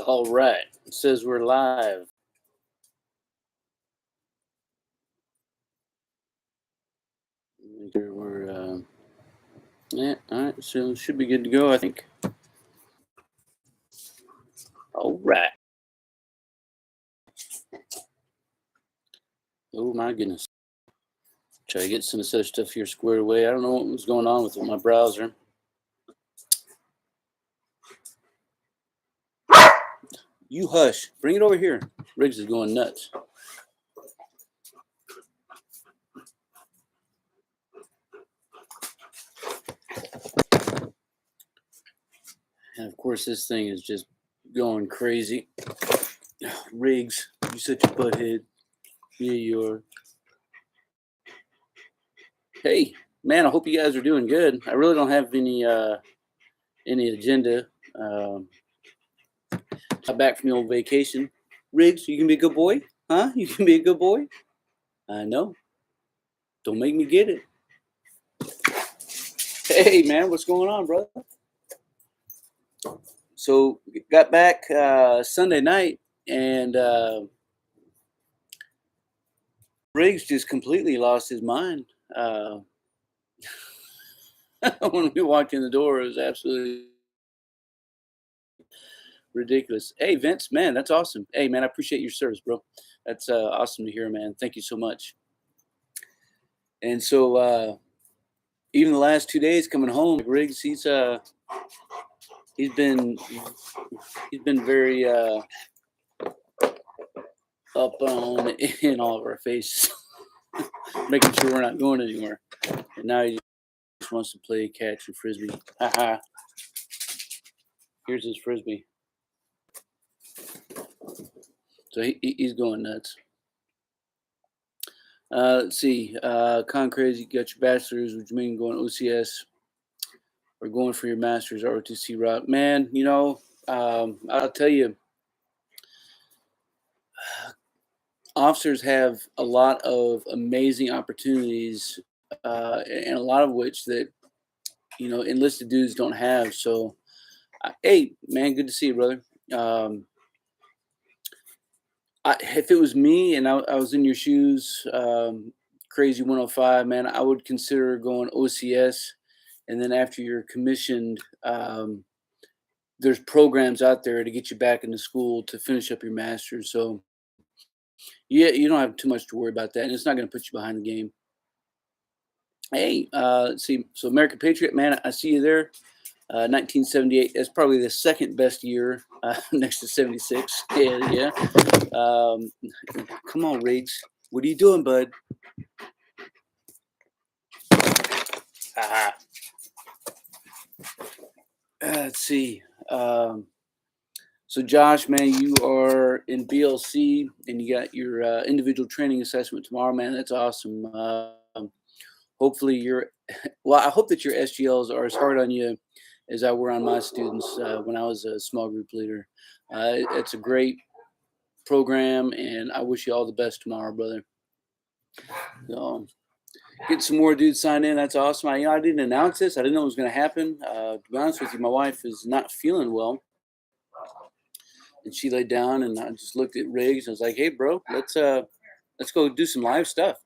All right. It says we're live. Make sure we're, yeah, all right. So should be good to go, I think. All right. Oh, my goodness. Try to get some of this other stuff here squared away. I don't know what was going on with my browser. You hush. Bring it over here. Riggs is going nuts. And of course, this thing is just going crazy. Riggs, you such a butthead. Yeah, you are. Hey, man, I hope you guys are doing good. I really don't have any agenda. Got back from the old vacation. Riggs, you can be a good boy? Huh? You can be a good boy? I know. Don't make me get it. Hey, man, what's going on, brother? So, got back Sunday night, and Riggs just completely lost his mind. When we walked in the door, it was absolutely ridiculous. Hey, Vince, man, that's awesome. Hey, man, I appreciate your service, bro. That's awesome to hear, man. Thank you so much. And so, even the last 2 days coming home, Riggs, he's been very up on in all of our faces, making sure we're not going anywhere. And now he just wants to play catch and frisbee. Haha. Here's his frisbee. So he's going nuts. Let's see. Con Crazy, you got your bachelor's, which means going OCS or going for your master's ROTC route. Man, you know, I'll tell you, officers have a lot of amazing opportunities, and a lot of which that, you know, enlisted dudes don't have. So, hey, man, good to see you, brother. If it was me and I was in your shoes, Crazy 105, man, I would consider going OCS. And then after you're commissioned, there's programs out there to get you back into school to finish up your master's. So, yeah, you don't have too much to worry about that. And it's not going to put you behind the game. Hey, let's see. So, American Patriot, man, I see you there. 1978, that's probably the second best year next to 76. Yeah. Come on, Riggs. What are you doing, bud? Let's see. So, Josh, man, you are in BLC and you got your individual training assessment tomorrow, man. That's awesome. Hopefully, I hope that your SGLs are as hard on you as I were on my students when I was a small group leader. It's a great program, and I wish you all the best tomorrow, brother. So, get some more dudes signed in. That's awesome. I didn't announce this. I didn't know it was going to happen. To be honest with you, my wife is not feeling well, and she laid down, and I just looked at Riggs. And I was like, "Hey, bro, let's go do some live stuff."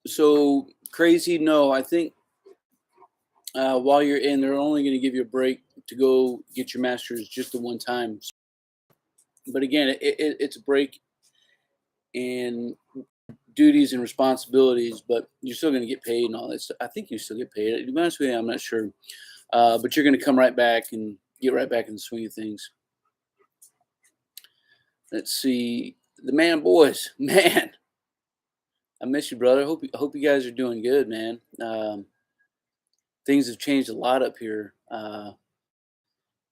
So Crazy. No, I think while you're in, they're only going to give you a break to go get your master's just the one time. But again, it's a break in duties and responsibilities, but you're still going to get paid and all that stuff. I think you still get paid. To be honest with you, I'm not sure. But you're going to come right back and get right back in the swing of things. Let's see. The man boys. Man, I miss you, brother. I hope you guys are doing good, man. Things have changed a lot up here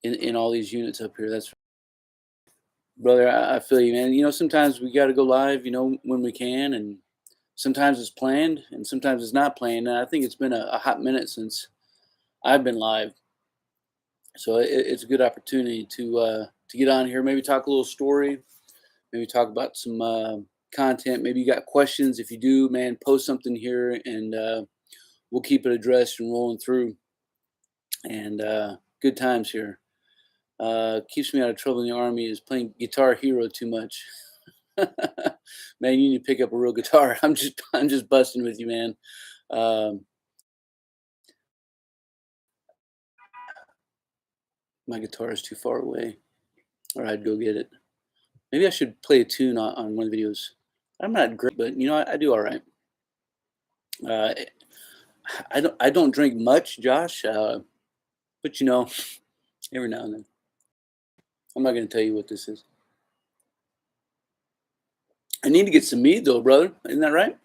in all these units up here. That's brother. I feel you, man. You know, sometimes we got to go live, you know, when we can, and sometimes it's planned and sometimes it's not planned. And I think it's been a hot minute since I've been live, so it's a good opportunity to get on here, maybe talk a little story, maybe talk about some content. Maybe you got questions. If you do, man, post something here, and we'll keep it addressed and rolling through. and good times here. Keeps me out of trouble in the Army is playing Guitar Hero too much. Man, you need to pick up a real guitar. I'm just busting with you, man. Um, my guitar is too far away, or I'd go get it. Maybe I should play a tune on one of the videos. I'm not great, but I do all right. Uh, I don't drink much, Josh, but every now and then. I'm not going to tell you what this is. I need to get some mead though, brother. Isn't that right?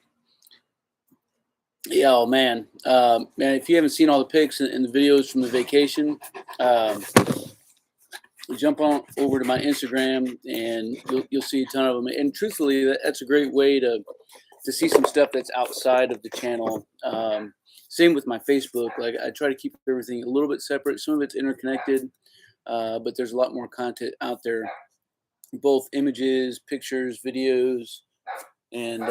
Yeah, oh man, man. If you haven't seen all the pics and the videos from the vacation, um, jump on over to my Instagram and you'll see a ton of them. And truthfully, that's a great way to see some stuff that's outside of the channel. Same with my Facebook. Like I try to keep everything a little bit separate. Some of it's interconnected, but there's a lot more content out there, both images, pictures, videos, and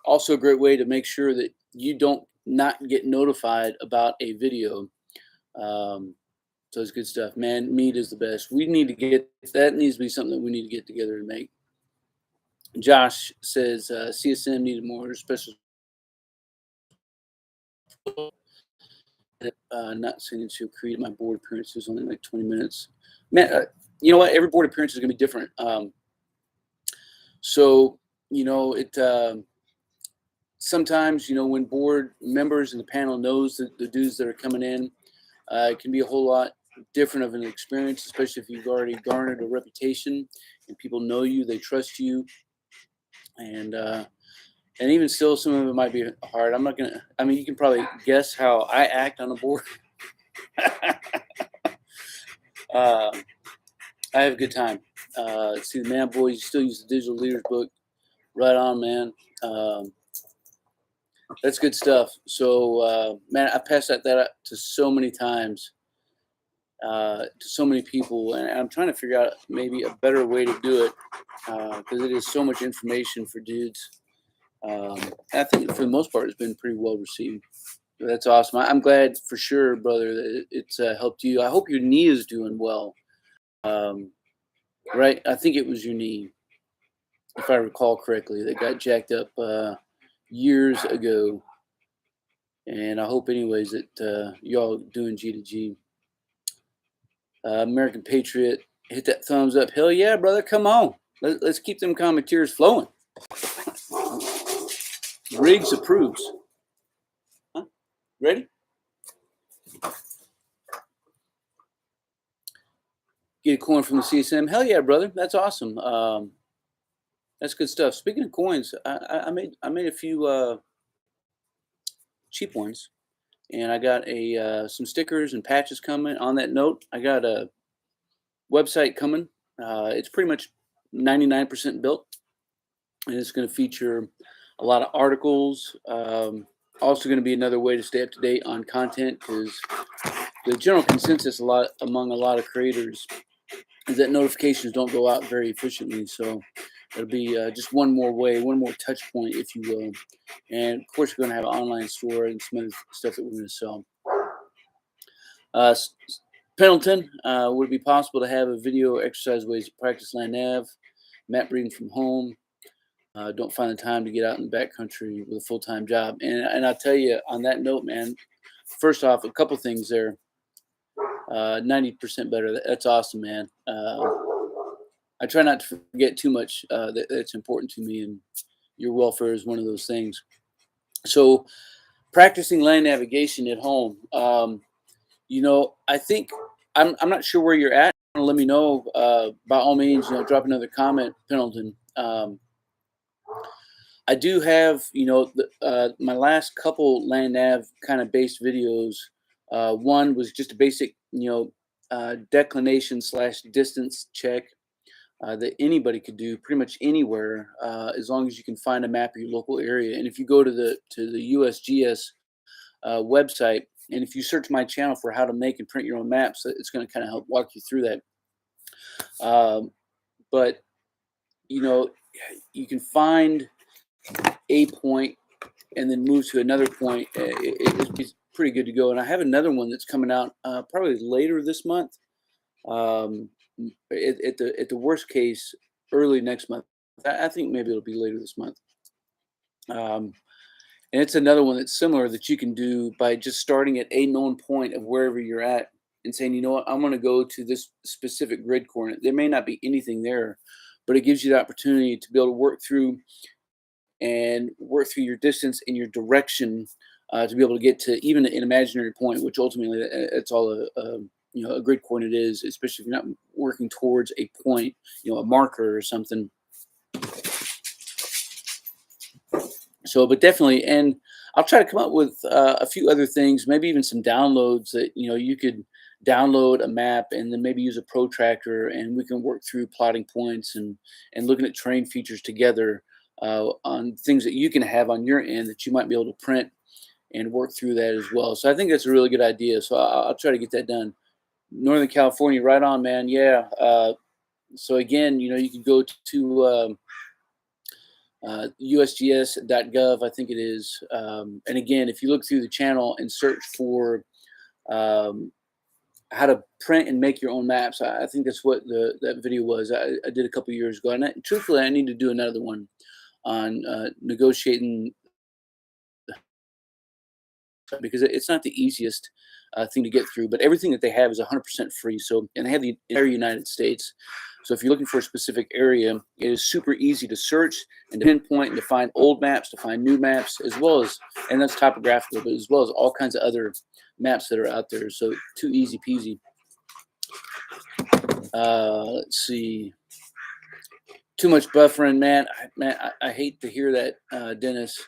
also a great way to make sure that you don't not get notified about a video. Um, so it's good stuff, man. Meat is the best. We need to get that. Needs to be something that we need to get together and make. Josh says CSM needed more special. Not saying to create my board appearances only like 20 minutes. Man, you know what? Every board appearance is going to be different. So it. Sometimes when board members and the panel knows the dudes that are coming in, it can be a whole lot different of an experience, especially if you've already garnered a reputation and people know you, they trust you, and even still, some of it might be hard. I'm not gonna. I mean, you can probably guess how I act on a board. uh, I have a good time. See the man boys. You still use the digital leaders book. Right on, man. That's good stuff. So, man, I passed that out to so many times, to so many people, and I'm trying to figure out maybe a better way to do it because it is so much information for dudes. I think for the most part, it's been pretty well received. That's awesome. I'm glad for sure, brother, that it's helped you. I hope your knee is doing well. Right? I think it was your knee, if I recall correctly, that got jacked up years ago. And I hope, anyways, that y'all doing G to G. American Patriot, hit that thumbs up. Hell yeah, brother. Come on. Let's keep them commentators flowing. Riggs approves. Huh? Ready? Get a coin from the CSM. Hell yeah, brother. That's awesome. That's good stuff. Speaking of coins, I made a few cheap ones, and I got some stickers and patches coming. On that note, I got a website coming. It's pretty much 99% built, and it's going to feature a lot of articles. Also going to be another way to stay up to date on content, because the general consensus among a lot of creators is that notifications don't go out very efficiently. So it'll be just one more way, one more touch point, if you will. And of course, we're going to have an online store and some other stuff that we're going to sell. Pendleton, would it be possible to have a video exercise ways to practice land nav, map reading from home? Don't find the time to get out in the backcountry with a full-time job. And I'll tell you, on that note, man, first off, a couple things there. 90% better. That's awesome, man. I try not to forget too much that's important to me, and your welfare is one of those things. So practicing land navigation at home. I think I'm not sure where you're at. Let me know, by all means, drop another comment, Pendleton. I do have, my last couple land nav kind of based videos. One was just a basic, declination / distance check that anybody could do pretty much anywhere, as long as you can find a map of your local area. And if you go to the USGS website, and if you search my channel for how to make and print your own maps, it's going to kind of help walk you through that. But you can find a point and then move to another point. pretty good to go. And I have another one that's coming out probably later this month. At the worst case, early next month. I think maybe it'll be later this month. Um, and it's another one that's similar that you can do by just starting at a known point of wherever you're at and saying, you know what, I'm going to go to this specific grid coordinate. There may not be anything there, but it gives you the opportunity to be able to work through your distance and your direction to be able to get to even an imaginary point, which ultimately it's all a grid coordinate is, especially if you're not working towards a point, a marker or something. So, but definitely, and I'll try to come up with a few other things, maybe even some downloads that you could download a map and then maybe use a protractor, and we can work through plotting points and looking at terrain features together on things that you can have on your end that you might be able to print and work through that as well. So I think that's a really good idea. So I'll try to get that done. Northern California, right on, man. Yeah. So again, you can go to usgs.gov, I think it is. And again, if you look through the channel and search for um, how to print and make your own maps, I think that's what that video was. I did a couple years ago, and truthfully, I need to do another one on negotiating, because it's not the easiest thing to get through, but everything that they have is 100% free. So, and they have the entire United States. So if you're looking for a specific area, it is super easy to search and to pinpoint and to find old maps, to find new maps, as well as, and that's topographical, but as well as all kinds of other maps that are out there. So too easy peasy. Let's see. Too much buffering, man. I hate to hear that, Dennis.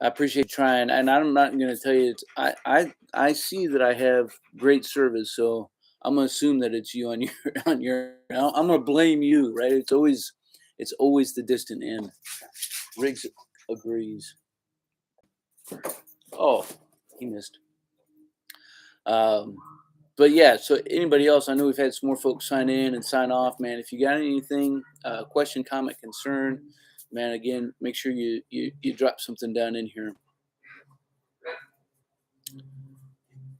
I appreciate you trying, and I'm not going to tell you. I see that I have great service, so I'm going to assume that it's you on your on your. I'm going to blame you, right? It's always the distant end. Riggs agrees. Oh, he missed. Um, but yeah. So anybody else? I know we've had some more folks sign in and sign off, man. If you got anything, question, comment, concern, man, again, make sure you drop something down in here.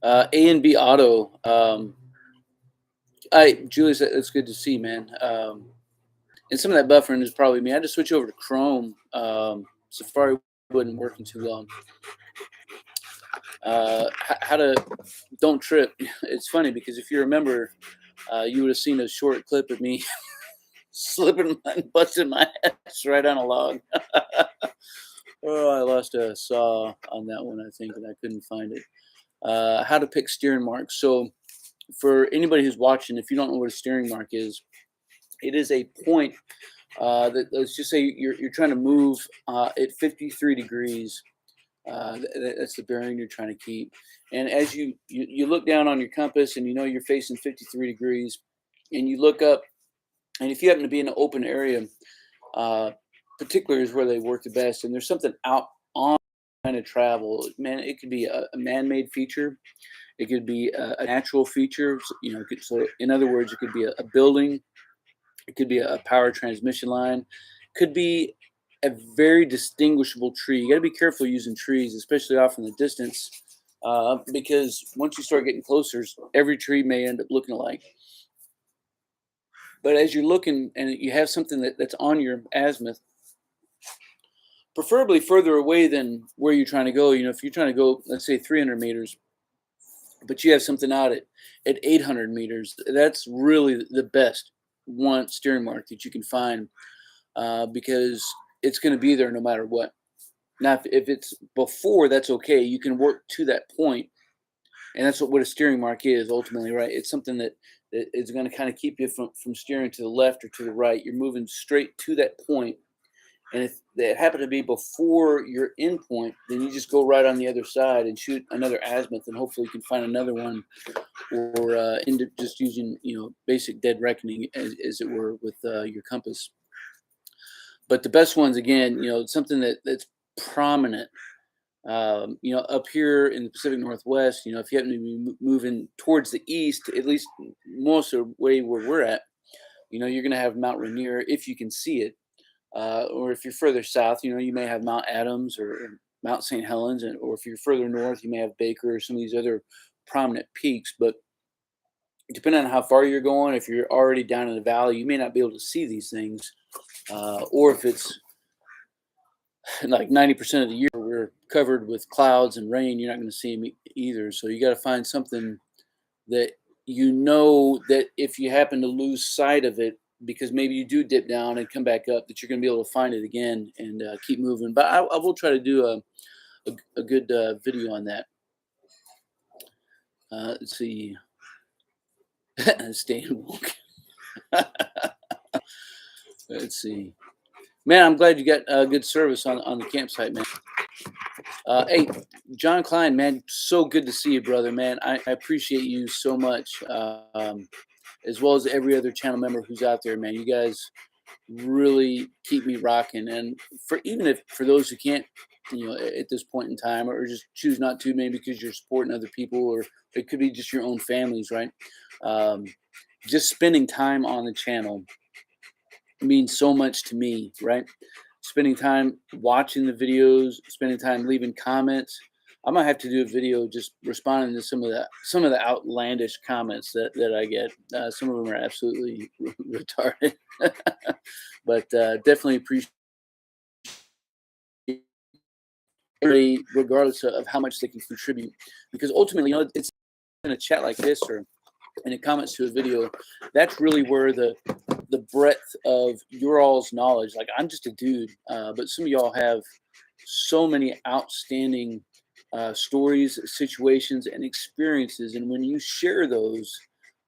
A and B Auto. Julius, that's good to see, man. And some of that buffering is probably me. I had to switch over to Chrome. Safari wasn't working too well. How to don't trip. It's funny because if you remember, you would have seen a short clip of me slipping and busting my ass right on a log. Oh, I lost a saw on that one, I think, and I couldn't find it. How to pick steering marks. So for anybody who's watching, if you don't know what a steering mark is, it is a point that, let's just say you're trying to move at 53 degrees. That's the bearing you're trying to keep. And as you look down on your compass and you're facing 53 degrees, and you look up, and if you happen to be in an open area, particularly is where they work the best, and there's something out on kind of travel, man, it could be a man-made feature. It could be a natural feature. So in other words, it could be a building. It could be a power transmission line. Could be a very distinguishable tree. You got to be careful using trees, especially off in the distance, because once you start getting closer, every tree may end up looking alike. But as you're looking and you have something that's on your azimuth, preferably further away than where you're trying to go. If you're trying to go, let's say 300 meters, but you have something out at 800 meters, that's really the best one steering mark that you can find, because it's going to be there no matter what. Now, if it's before, that's okay. You can work to that point, and that's what a steering mark is ultimately, right? It's something that is going to kind of keep you from steering to the left or to the right. You're moving straight to that point, and if they happen to be before your end point, then you just go right on the other side and shoot another azimuth, and hopefully you can find another one, or end up just using basic dead reckoning, as it were, with your compass. But the best ones, again, something that's prominent. Up here in the Pacific Northwest, if you happen to be moving towards the east, at least most of the way where we're at, you're going to have Mount Rainier if you can see it. Or if you're further south, you may have Mount Adams or Mount St. Helens, or if you're further north, you may have Baker or some of these other prominent peaks. But depending on how far you're going, if you're already down in the valley, you may not be able to see these things. Or if it's like 90% of the year we're covered with clouds and rain, you're not going to see them either. So you got to find something that that if you happen to lose sight of it, because maybe you do dip down and come back up, that you're going to be able to find it again and keep moving. But I will try to do a good video on that. Let's see. Staying woke. Let's see. Man, I'm glad you got good service on the campsite, man. Hey, John Klein, man, so good to see you, brother, man. I appreciate you so much, as well as every other channel member who's out there, man. You guys really keep me rocking. And for those who can't, at this point in time, or just choose not to, maybe because you're supporting other people, or it could be just your own families, right? Just spending time on the channel means so much to me, right? Spending time watching the videos, spending time leaving comments. I might have to do a video just responding to some of the outlandish comments that I get. Some of them are absolutely retarded, but definitely appreciate everybody, regardless of how much they can contribute, because ultimately, it's in a chat like this or in the comments to a video, that's really where the breadth of your all's knowledge. Like, I'm just a dude, but some of y'all have so many outstanding stories, situations, and experiences, and when you share those,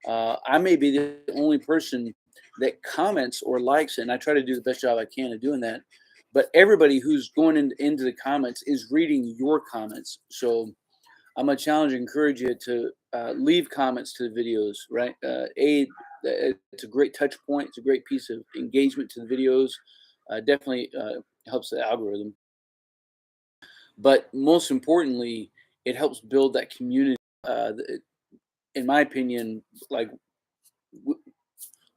I may be the only person that comments or likes it, and I try to do the best job I can of doing that. But everybody who's going into the comments is reading your comments. So I'm gonna challenge and encourage you to leave comments to the videos, right? It's a great touch point. It's a great piece of engagement to the videos. Definitely helps the algorithm. But most importantly, it helps build that community. In my opinion, like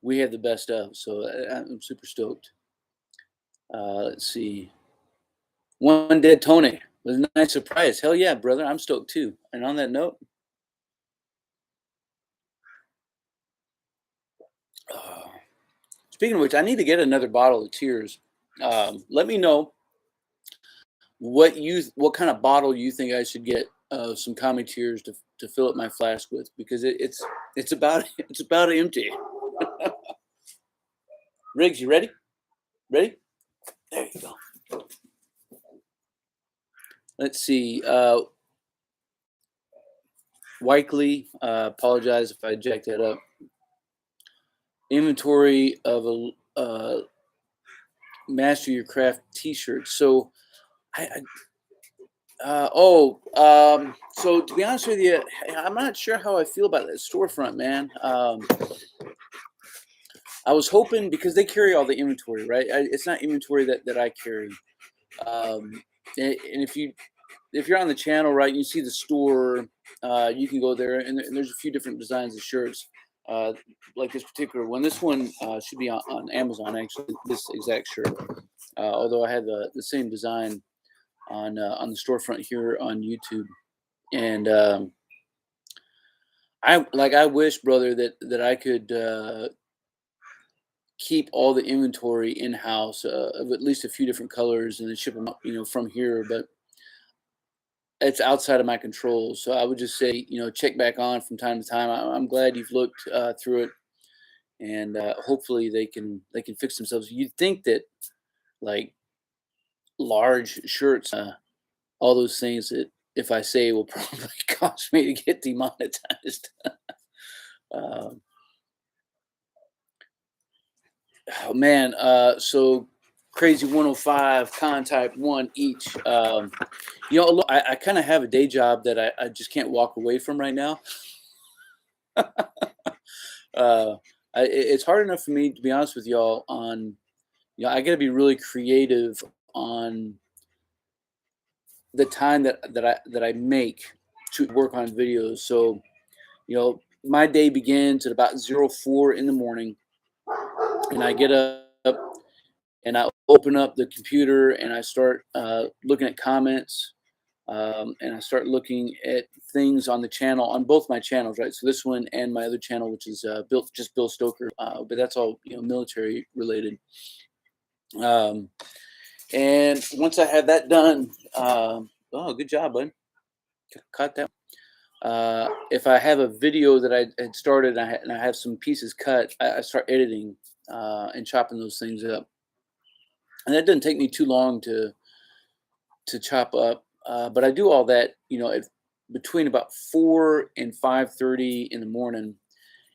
we have the best of. So I'm super stoked. Let's see. One Dead Tony was a nice surprise. Hell yeah, brother. I'm stoked too. And on that note, speaking of which, I need to get another bottle of tears. Let me know what kind of bottle you think I should get some Kami tears to fill up my flask with, because it's about empty. Riggs, you ready? Ready? There you go. Let's see. Wykely, apologize if I jacked that up. Inventory of a Master Your Craft T-shirt. So, so to be honest with you, I'm not sure how I feel about that storefront, man. I was hoping, because they carry all the inventory, right? It's not inventory that I carry. And if you're on the channel, right, you see the store, you can go there, and there's a few different designs of shirts, like this particular one. This one should be on Amazon, actually, this exact shirt. Although I had the same design on the storefront here on YouTube, and I wish, brother, that I could keep all the inventory in house of at least a few different colors and then ship them, from here, but it's outside of my control. So I would just say, check back on from time to time. I'm glad you've looked through it, and hopefully they can fix themselves. You'd think that, like, large shirts, all those things that if I say will probably cost me to get demonetized. Oh man, so Crazy 105, Con Type 1 each. I kind of have a day job that I just can't walk away from right now. It's hard enough for me, to be honest with y'all, on, I got to be really creative on the time that I make to work on videos. So, my day begins at about 04 in the morning, and I get up and I open up the computer and I start looking at comments, and I start looking at things on the channel, on both my channels, right? So this one and my other channel, which is Bill Stoker, but that's all military related. And once I have that done, oh, good job, bud. Caught that. If I have a video that I had started and I have some pieces cut, I start editing and chopping those things up. And that doesn't take me too long to chop up. But I do all that, between about 4 and 5:30 in the morning,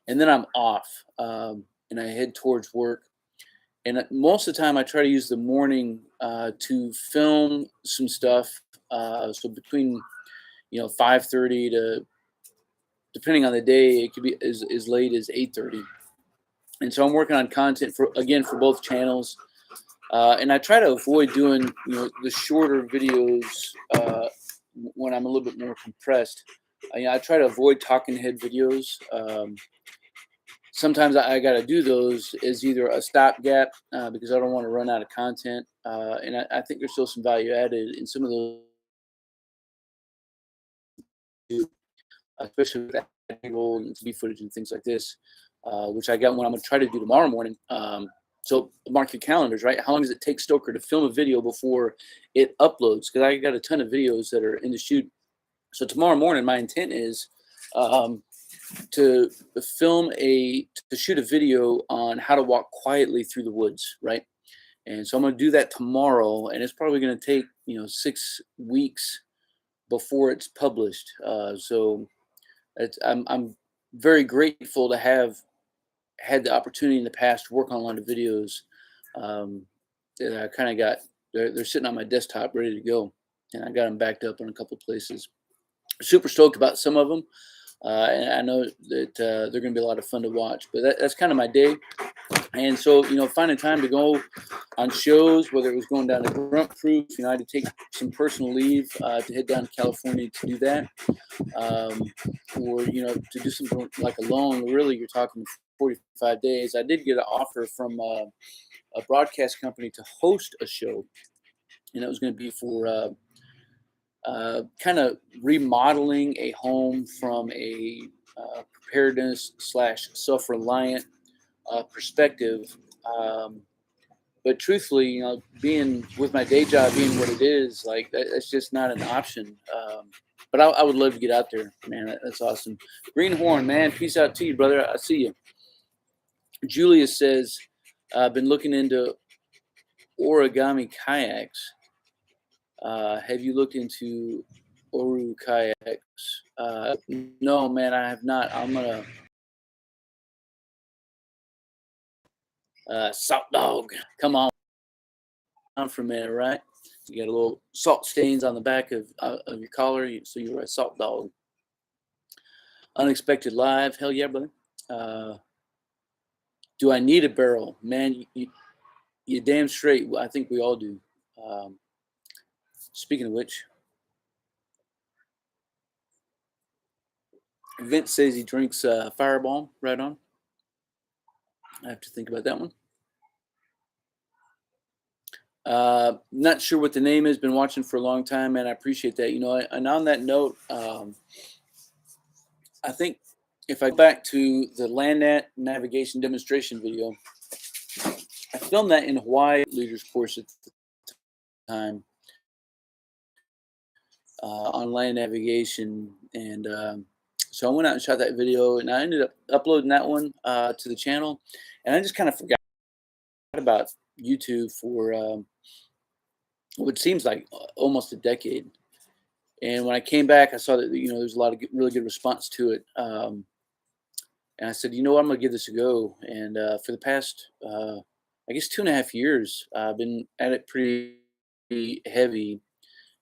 and then I'm off, and I head towards work. And most of the time, I try to use the morning to film some stuff. So between 5:30 to, depending on the day, it could be as late as 8:30. And so I'm working on content for both channels. And I try to avoid doing the shorter videos when I'm a little bit more compressed. I try to avoid talking head videos. Sometimes I got to do those as either a stopgap because I don't want to run out of content, and I think there's still some value added in some of those, especially with angle and TV footage and things like this, which I got one I'm going to try to do tomorrow morning. So mark your calendars, right? How long does it take Stoker to film a video before it uploads? Because I got a ton of videos that are in the shoot. So tomorrow morning, my intent is to shoot a video on how to walk quietly through the woods, right? And so I'm going to do that tomorrow, and it's probably going to take 6 weeks before it's published. So I'm very grateful to have had the opportunity in the past to work on a lot of videos that I kind of got. They're sitting on my desktop ready to go, and I got them backed up in a couple places. Super stoked about some of them, and I know that they're going to be a lot of fun to watch. But that's kind of my day, and so finding time to go on shows, whether it was going down to Grunt Proof, I had to take some personal leave to head down to California to do that, or to do something like alone. Really, you're talking 45 days. I did get an offer from a broadcast company to host a show, and that was going to be for kind of remodeling a home from a preparedness / self-reliant perspective. But truthfully, being with my day job being what it is, like that's just not an option. But I would love to get out there, man. That's awesome. Greenhorn, man, peace out to you, brother. I see you. Julia says, I've been looking into origami kayaks. Have you looked into Oru kayaks? No, man, I have not. I'm gonna salt dog. Come on for a minute, right? You got a little salt stains on the back of your collar, so you're a salt dog. Unexpected live, hell yeah, brother. Do I need a barrel, man? You damn straight. I think we all do. Speaking of which, Vince says he drinks Fireball. Right on. I have to think about that one. Not sure what the name is. Been watching for a long time, man. I appreciate that. And on that note, I think if I go back to the LandNat navigation demonstration video, I filmed that in Hawaii leaders course at the time on land navigation, and so I went out and shot that video, and I ended up uploading that one to the channel, and I just kind of forgot about YouTube for what seems like almost a decade. And when I came back, I saw that there's a lot of really good response to it, and I said, I'm going to give this a go. And for the past, I guess 2.5 years, I've been at it pretty heavy,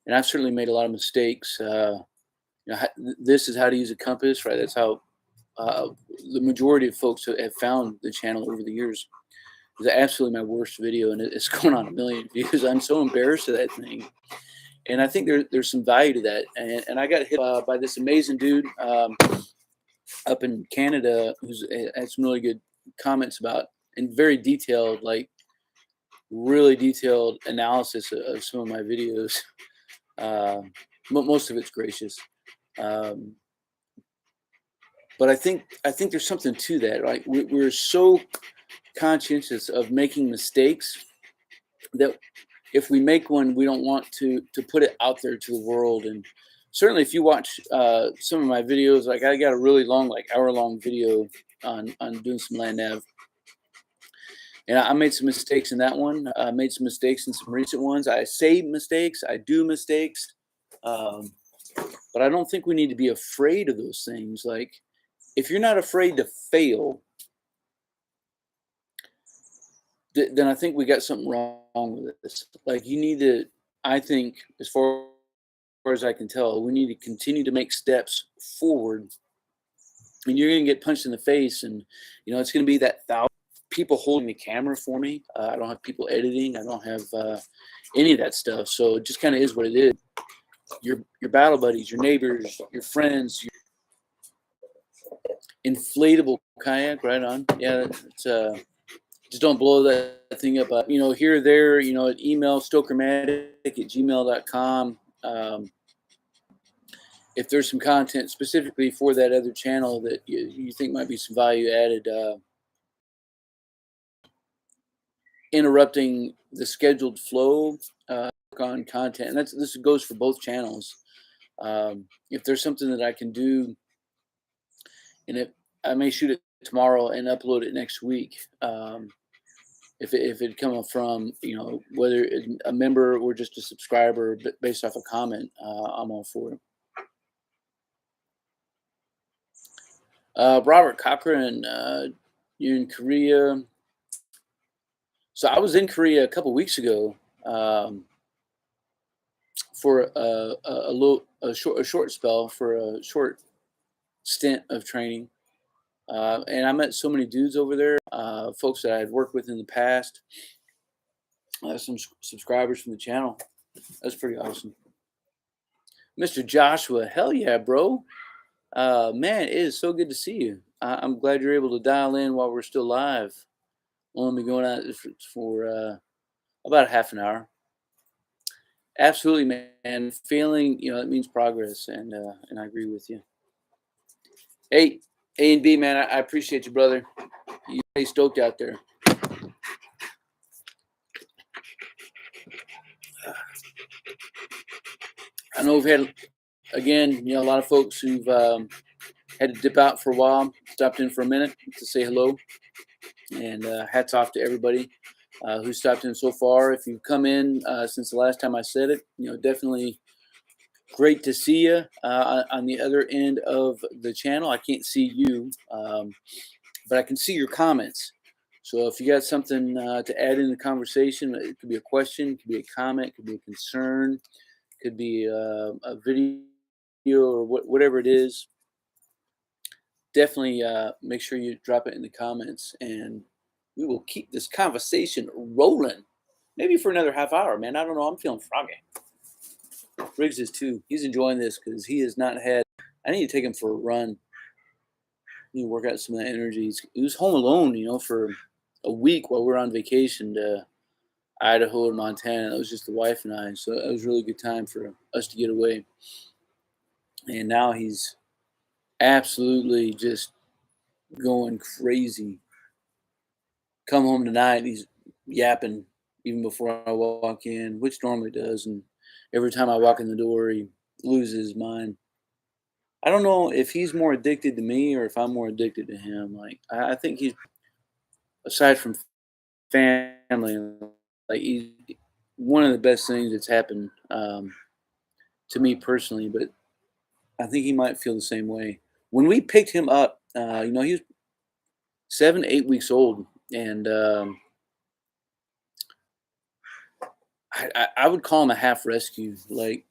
and I've certainly made a lot of mistakes. This is how to use a compass, right? That's how the majority of folks have found the channel over the years. It's absolutely my worst video, and it's going on 1 million views. I'm so embarrassed of that thing. And I think there's some value to that. And I got hit by this amazing dude up in Canada who's had some really good comments about, and very detailed, like really detailed analysis of some of my videos. Most of it's gracious. Um, but I think there's something to that. Right? We're so conscientious of making mistakes that if we make one, we don't want to put it out there to the world. And certainly, if you watch some of my videos, like I got a really long, like hour-long video on doing some land nav, and I made some mistakes in that one. I made some mistakes in some recent ones. I say mistakes, I do mistakes, um, but I don't think we need to be afraid of those things. Like if you're not afraid to fail, then I think we got something wrong with this. Like you need to, I think, as far as I can tell, we need to continue to make steps forward. And you're going to get punched in the face, and it's going to be that thousand people holding the camera for me. I don't have people editing. I don't have any of that stuff. So it just kind of is what it is. Your battle buddies, your neighbors, your friends, your inflatable kayak. Right on. Yeah, it's just don't blow that thing up. Here or there, at email stokermatic@gmail.com. If there's some content specifically for that other channel that you think might be some value added, interrupting the scheduled flow on content, and this goes for both channels. If there's something that I can do, and I may shoot it tomorrow and upload it next week. If it come from whether a member or just a subscriber based off a comment, I'm all for it. Robert Cochran, you're in Korea. So I was in Korea a couple weeks ago for a short spell, for a short stint of training, and I met so many dudes over there, folks that I had worked with in the past, some subscribers from the channel. That's pretty awesome. Mr. Joshua, hell yeah, bro. Man, it is so good to see you. I'm glad you're able to dial in while we're still live. We'll only be going out for about a half an hour. Absolutely, man. Failing, it means progress, and I agree with you. Hey, A and B, man, I appreciate you, brother. You stay stoked out there. I know we've had, again, a lot of folks who've had to dip out for a while, stopped in for a minute to say hello, and hats off to everybody who stopped in so far. If you've come in since the last time I said it, definitely great to see you on the other end of the channel. I can't see you, but I can see your comments. So if you got something to add in the conversation, it could be a question, it could be a comment, it could be a concern, it could be a video or whatever it is. Definitely make sure you drop it in the comments, and we will keep this conversation rolling. Maybe for another half hour, man. I don't know. I'm feeling froggy. Riggs is too. He's enjoying this because he has not had. I need to take him for a run. I need to work out some of that energy. He was home alone, for a week while we were on vacation to Idaho and Montana. It was just the wife and I. So it was a really good time for us to get away. And now he's absolutely just going crazy. Come home tonight, he's yapping even before I walk in, which normally does. And every time I walk in the door, he loses his mind. I don't know if he's more addicted to me or if I'm more addicted to him. Like I think he's, aside from family, like he's one of the best things that's happened to me personally. But I think he might feel the same way. When we picked him up, he was 7, 8 weeks old, and I would call him a half rescue. Like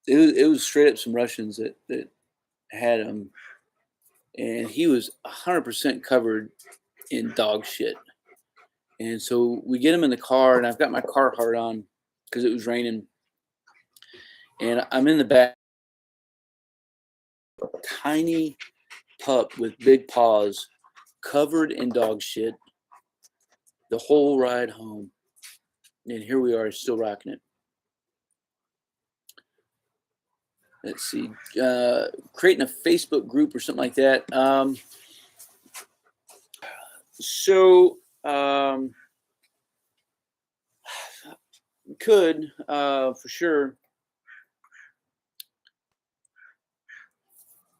it was straight up some Russians that had him, and he was 100% covered in dog shit. And so we get him in the car, and I've got my Carhartt on because it was raining, and I'm in the back, tiny pup with big paws, covered in dog shit. the whole ride home. And here we are, still rocking it. Let's see, creating a Facebook group or something like that. Could for sure.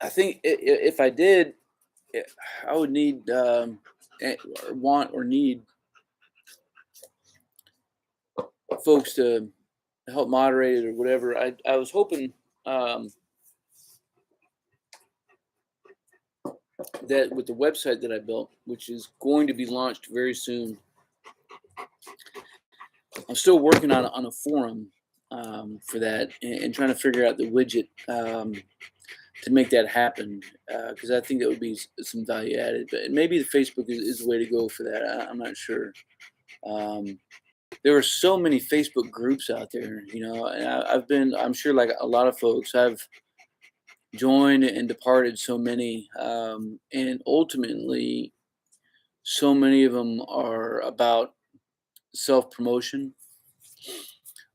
I think if I did, I would need want or need folks to help moderate it or whatever. I was hoping that with the website that I built, which is going to be launched very soon, I'm still working on a forum for that and trying to figure out the widget to make that happen, because I think that would be some value added. But maybe the Facebook is the way to go for that. I'm not sure. There are so many Facebook groups out there, and I'm sure like a lot of folks, I've joined and departed so many, and ultimately, so many of them are about self-promotion,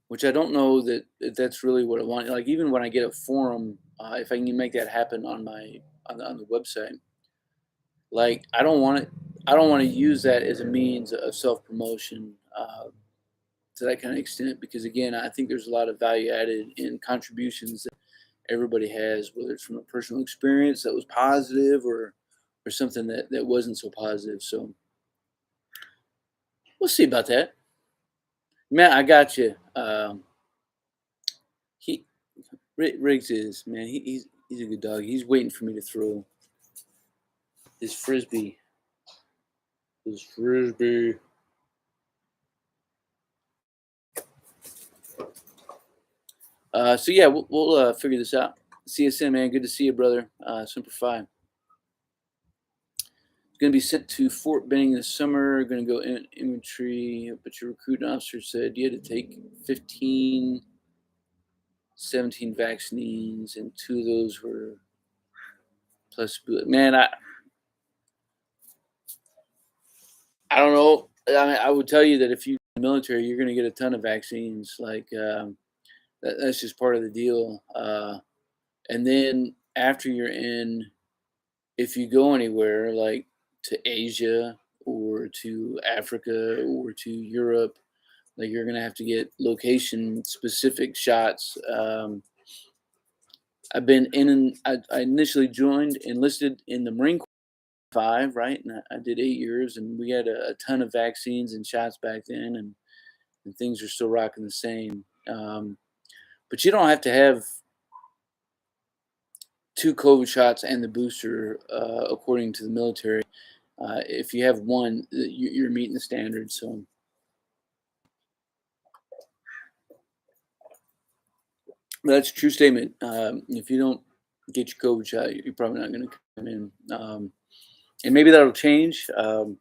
which I don't know that that's really what I want. Like even when I get a forum, if I can make that happen on the website, like I don't want to use that as a means of self-promotion to that kind of extent, because again, I think there's a lot of value added in contributions that everybody has, whether it's from a personal experience that was positive or something that wasn't so positive. So we'll see about that. Matt, I got you. He Riggs is, man. He's a good dog. He's waiting for me to throw his frisbee. His frisbee. So yeah, we'll figure this out. See you soon, man. Good to see you, brother. Semper Fi. Going to be sent to Fort Benning this summer. Going to go in infantry, but your recruiting officer said you had to take 17 vaccines, and 2 of those were plus. Man, I don't know. I mean, I would tell you that if you're in the military, you're going to get a ton of vaccines. Like that's just part of the deal. And then after you're in, if you go anywhere like to Asia or to Africa or to Europe, like you're going to have to get location specific shots. I've been I initially enlisted in the Marine Corps 5, right? And I did 8 years, and we had a ton of vaccines and shots back then, and things are still rocking the same. But you don't have to have 2 COVID shots and the booster, according to the military. If you have one, you're meeting the standard. So that's a true statement. If you don't get your COVID shot, you're probably not going to come in. And maybe that'll change. And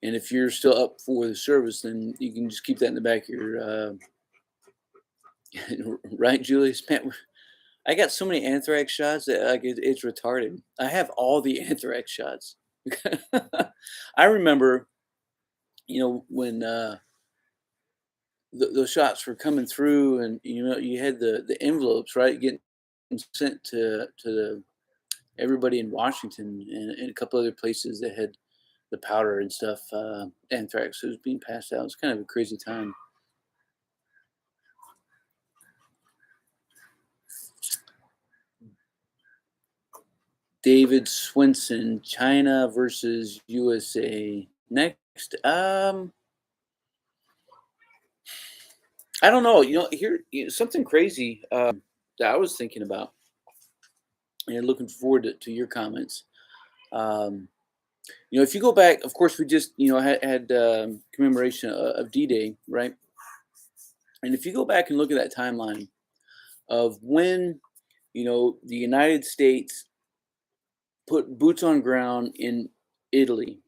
if you're still up for the service, then you can just keep that in the back of your right, Julius. Man, I got so many anthrax shots that like it's retarded. I have all the anthrax shots. I remember, when those shots were coming through, and you had the envelopes, right, getting sent to everybody in Washington and a couple other places that had the powder and stuff. Anthrax was being passed out. It was kind of a crazy time. David Swinson, China versus USA. Next, I don't know. Something crazy that I was thinking about, and looking forward to your comments. If you go back, of course, we just had commemoration of D-Day, right? And if you go back and look at that timeline of when the United States put boots on ground in Italy,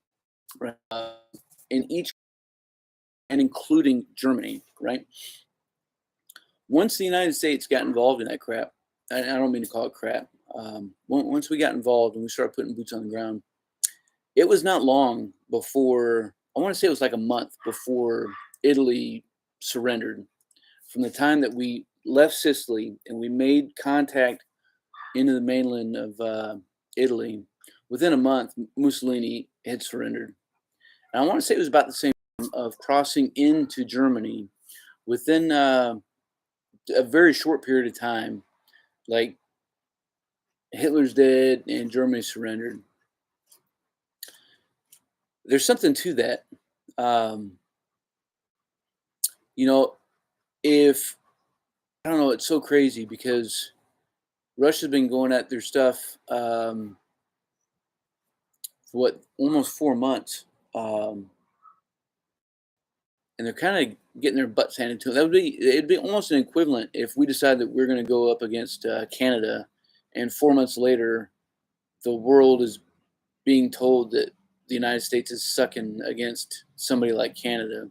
right? In each, and including Germany, right? Once the United States got involved in that crap, I don't mean to call it crap. Once we got involved and we started putting boots on the ground, it was not long before I want to say it was like a month before Italy surrendered. From the time that we left Sicily and we made contact into the mainland of Italy, within a month, Mussolini had surrendered. And I want to say it was about the same time of crossing into Germany within a very short period of time. Like Hitler's dead and Germany surrendered. There's something to that. Um, you know, if I don't know, it's so crazy because Russia's been going at their stuff for what, almost 4 months, and they're kind of getting their butts handed to them. It'd be almost an equivalent if we decided that we're going to go up against Canada, and 4 months later, the world is being told that the United States is sucking against somebody like Canada.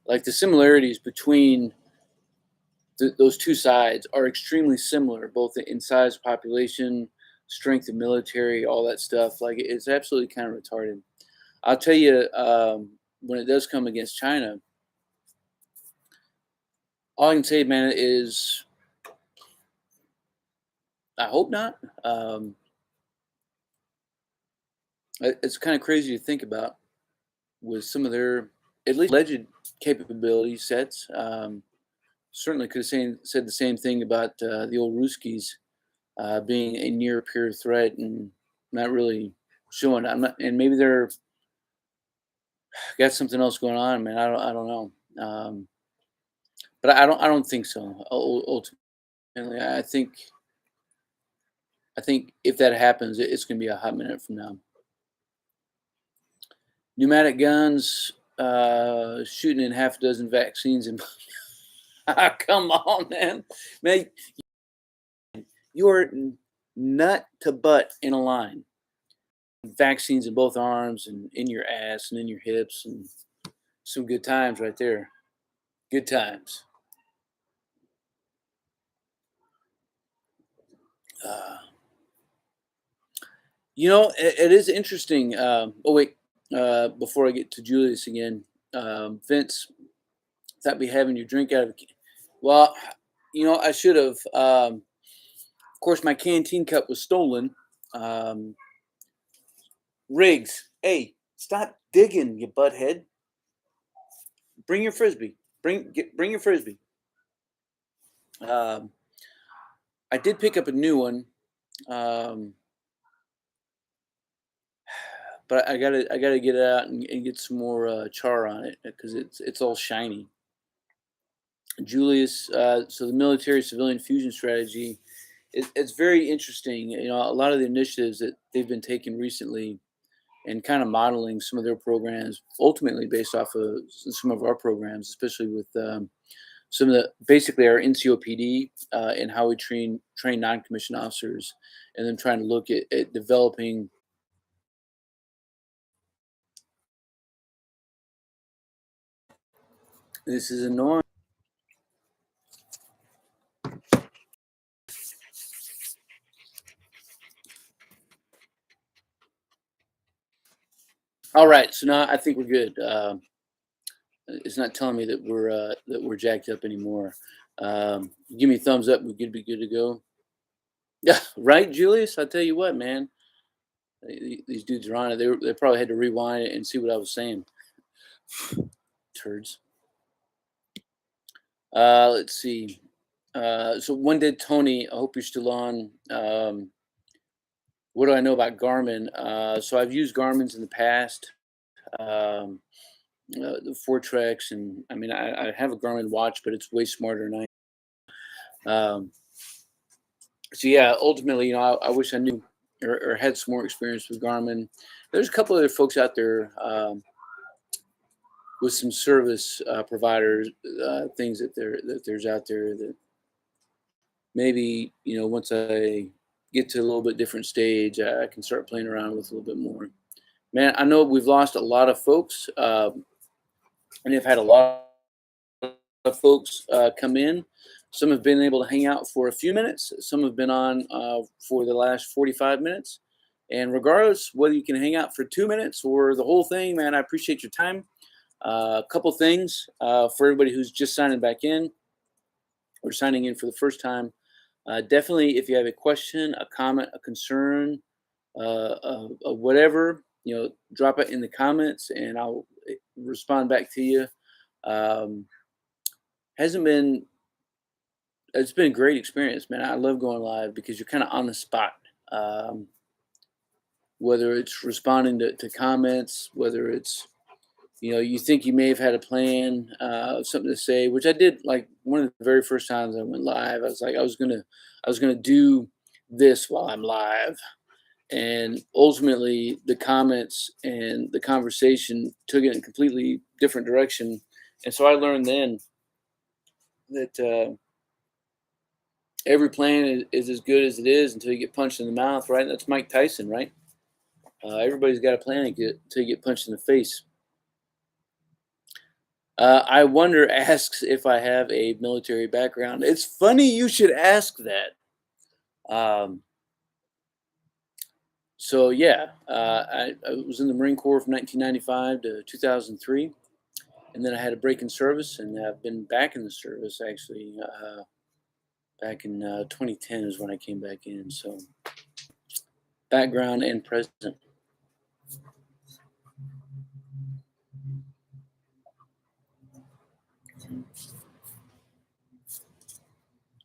Like the similarities between those two sides are extremely similar, both in size, population, strength of military, all that stuff. Like it's absolutely kind of retarded. I'll tell you, when it does come against China, all I can say, man, is I hope not. It's kind of crazy to think about with some of their at least alleged capability sets. Certainly could have said the same thing about the old Ruskies being a near peer threat and not really showing. I'm not, and maybe they're got something else going on, man. I don't know. But I don't think so. Ultimately, I think if that happens, it's going to be a hot minute from now. Pneumatic guns, shooting in half a dozen vaccines, and come on, man, you are nut to butt in a line. Vaccines in both arms and in your ass and in your hips, and some good times right there. Good times. Uh, it is interesting. Oh wait, before I get to Julius again, Vince, that be having your drink out of. Well, I should have. Of course, my canteen cup was stolen. Um, Riggs, hey, stop digging, you butthead. Bring your frisbee. Bring your frisbee. Um, I did pick up a new one, um, but I gotta get it out and get some more char on it because it's all shiny. Julius, so the military civilian fusion strategy, it's very interesting. A lot of the initiatives that they've been taking recently and kind of modeling some of their programs, ultimately based off of some of our programs, especially with some of the basically our NCOPD and how we train non-commissioned officers, and then trying to look at developing. This is annoying. All right, so now I think we're good. It's not telling me that we're jacked up anymore. Give me a thumbs up. We could be good to go. Yeah, right, Julius. I tell you what, man. These dudes are on it. They probably had to rewind it and see what I was saying. Turds. Let's see. So one did Tony. I hope you're still on. What do I know about Garmin? So I've used Garmin's in the past. Um, the Fortrex, and I mean, I have a Garmin watch, but it's way smarter than I. So yeah, ultimately, I wish I knew or had some more experience with Garmin. There's a couple other folks out there with some service providers, things that there's out there that maybe once I get to a little bit different stage, I can start playing around with a little bit more. Man, I know we've lost a lot of folks, and have had a lot of folks come in. Some have been able to hang out for a few minutes. Some have been on for the last 45 minutes. And regardless whether you can hang out for 2 minutes or the whole thing, man, I appreciate your time. A couple things for everybody who's just signing back in or signing in for the first time. Definitely, if you have a question, a comment, a concern, whatever, drop it in the comments and I'll respond back to you. Um, hasn't been It's been a great experience, man. I love going live because you're kind of on the spot. Um, whether it's responding to comments, whether it's you think you may have had a plan, something to say, which I did. Like one of the very first times I went live, I was like, I was gonna do this while I'm live, and ultimately the comments and the conversation took it in a completely different direction, and so I learned then that every plan is as good as it is until you get punched in the mouth, right? That's Mike Tyson, right? Everybody's got a plan until you get punched in the face. I wonder asks if I have a military background. It's funny you should ask that. Um, so yeah, I was in the Marine Corps from 1995 to 2003, and then I had a break in service, and I've been back in the service actually. Back in 2010 is when I came back in. So background and present.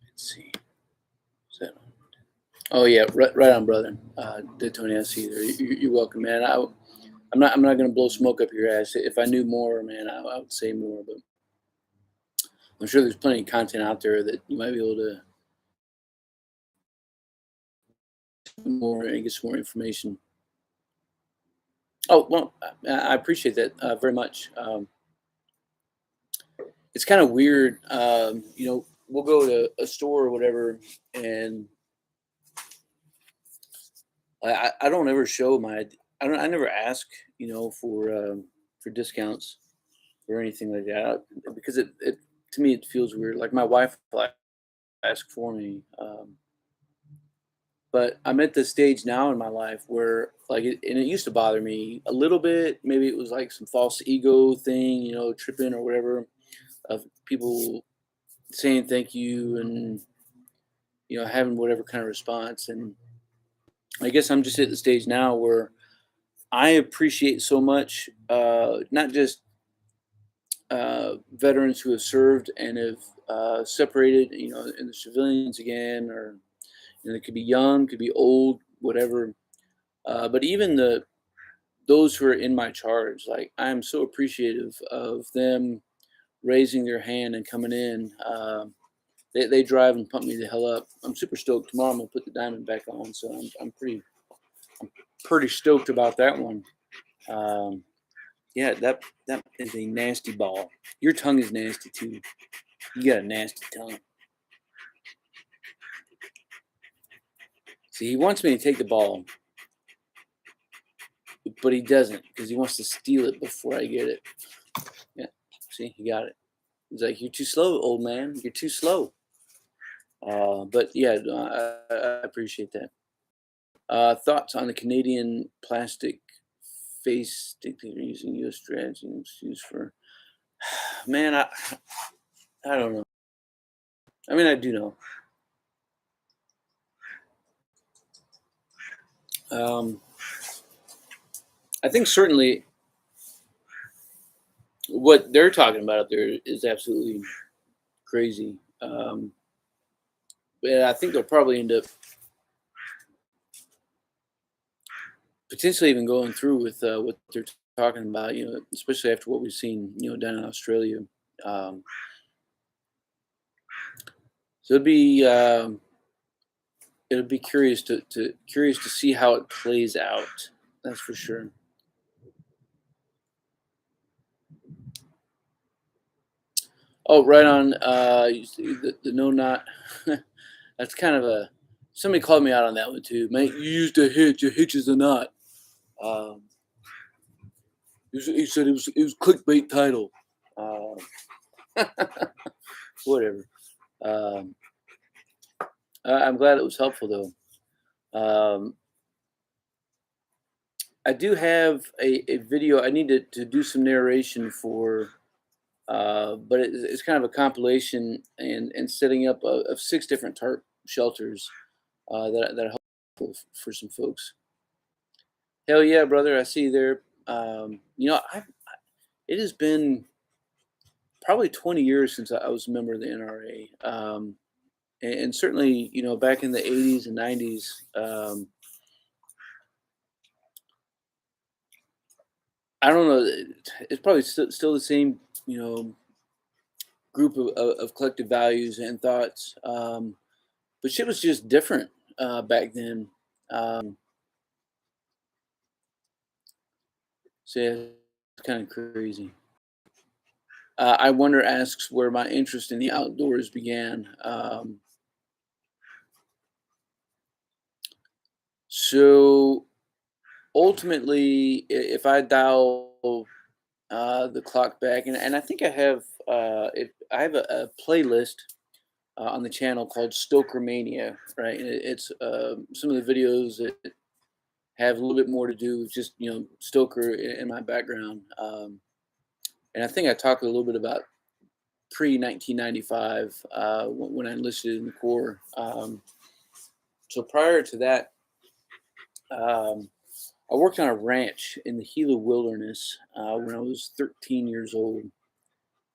Let's see. Is that on? Oh yeah, right on, brother. Tony, I see you there. You're welcome, man. I'm not gonna blow smoke up your ass. If I knew more, man, I would say more. But I'm sure there's plenty of content out there that you might be able to do more and get some more information. Oh well, I appreciate that very much. It's kind of weird. We'll go to a store or whatever, and I don't ever show my. I never ask, for discounts or anything like that because it to me it feels weird. Like my wife will ask for me, but I'm at the stage now in my life where and it used to bother me a little bit. Maybe it was like some false ego thing, tripping or whatever, of people saying thank you and having whatever kind of response. And I guess I'm just at the stage now where I appreciate so much, not just veterans who have served and have separated, in the civilians again, or it could be young, could be old, whatever. But even those who are in my charge, like I'm so appreciative of them raising their hand and coming in. They drive and pump me the hell up. I'm super stoked. Tomorrow I'm gonna put the diamond back on, so I'm pretty stoked about that one. Um, yeah, that is a nasty ball. Your tongue is nasty too. You got a nasty tongue. See, he wants me to take the ball, but he doesn't because he wants to steal it before I get it. Yeah, see, he got it. He's like, "You're too slow, old man. You're too slow." But yeah, no, I appreciate that. Thoughts on the Canadian plastic face stick that are using U.S. strategy used for? Man, I don't know. I mean, I do know. Um, I think certainly what they're talking about up there is absolutely crazy. But I think they'll probably end up potentially even going through with what they're talking about. Especially after what we've seen, down in Australia. Um, so it'll be curious to see how it plays out. That's for sure. Oh, right on. You see the no not. That's kind of a. Somebody called me out on that one too. Man, you used a hitch. A hitch is a knot. Um, he said it was clickbait title. Uh, whatever. Um, I'm glad it was helpful though. Um, I do have a video. I need to do some narration for, but it's kind of a compilation and setting up of 6 different tarp shelters that are helpful for some folks. Hell yeah, brother! I see you there. It has been probably 20 years since I was a member of the NRA, and certainly back in the 80s and 90s. I don't know. It's probably still the same, you know, group of collective values and thoughts. But shit was just different back then. Um, so yeah, it's kind of crazy. I wonder asks where my interest in the outdoors began. So ultimately, if I dial the clock back, and I think I have I have a playlist on the channel called Stoker Mania, right? And it's some of the videos that have a little bit more to do with just Stoker in my background. And I think I talked a little bit about pre 1995 when I enlisted in the Corps. So prior to that, um, I worked on a ranch in the Gila Wilderness when I was 13 years old.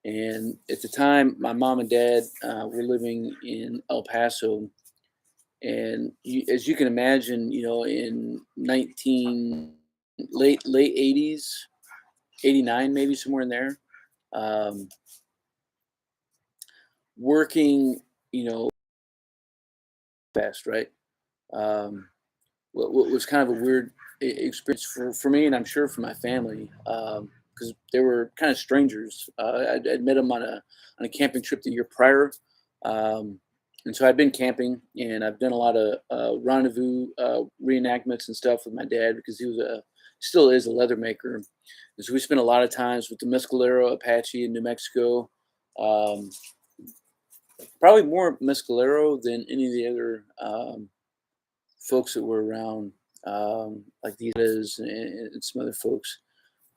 And at the time, my mom and dad were living in El Paso. And as you can imagine, in 19 late 80s, 89 maybe somewhere in there, um, working, fast, right? Um, what was kind of a weird experience for me, and I'm sure for my family, because they were kind of strangers. I'd met them on a camping trip the year prior, um, and so I'd been camping, and I've done a lot of rendezvous reenactments and stuff with my dad because he was still is a leather maker, and so we spent a lot of times with the Mescalero Apache in New Mexico. Um, Probably more Mescalero than any of the other folks that were around, like the Idas and some other folks.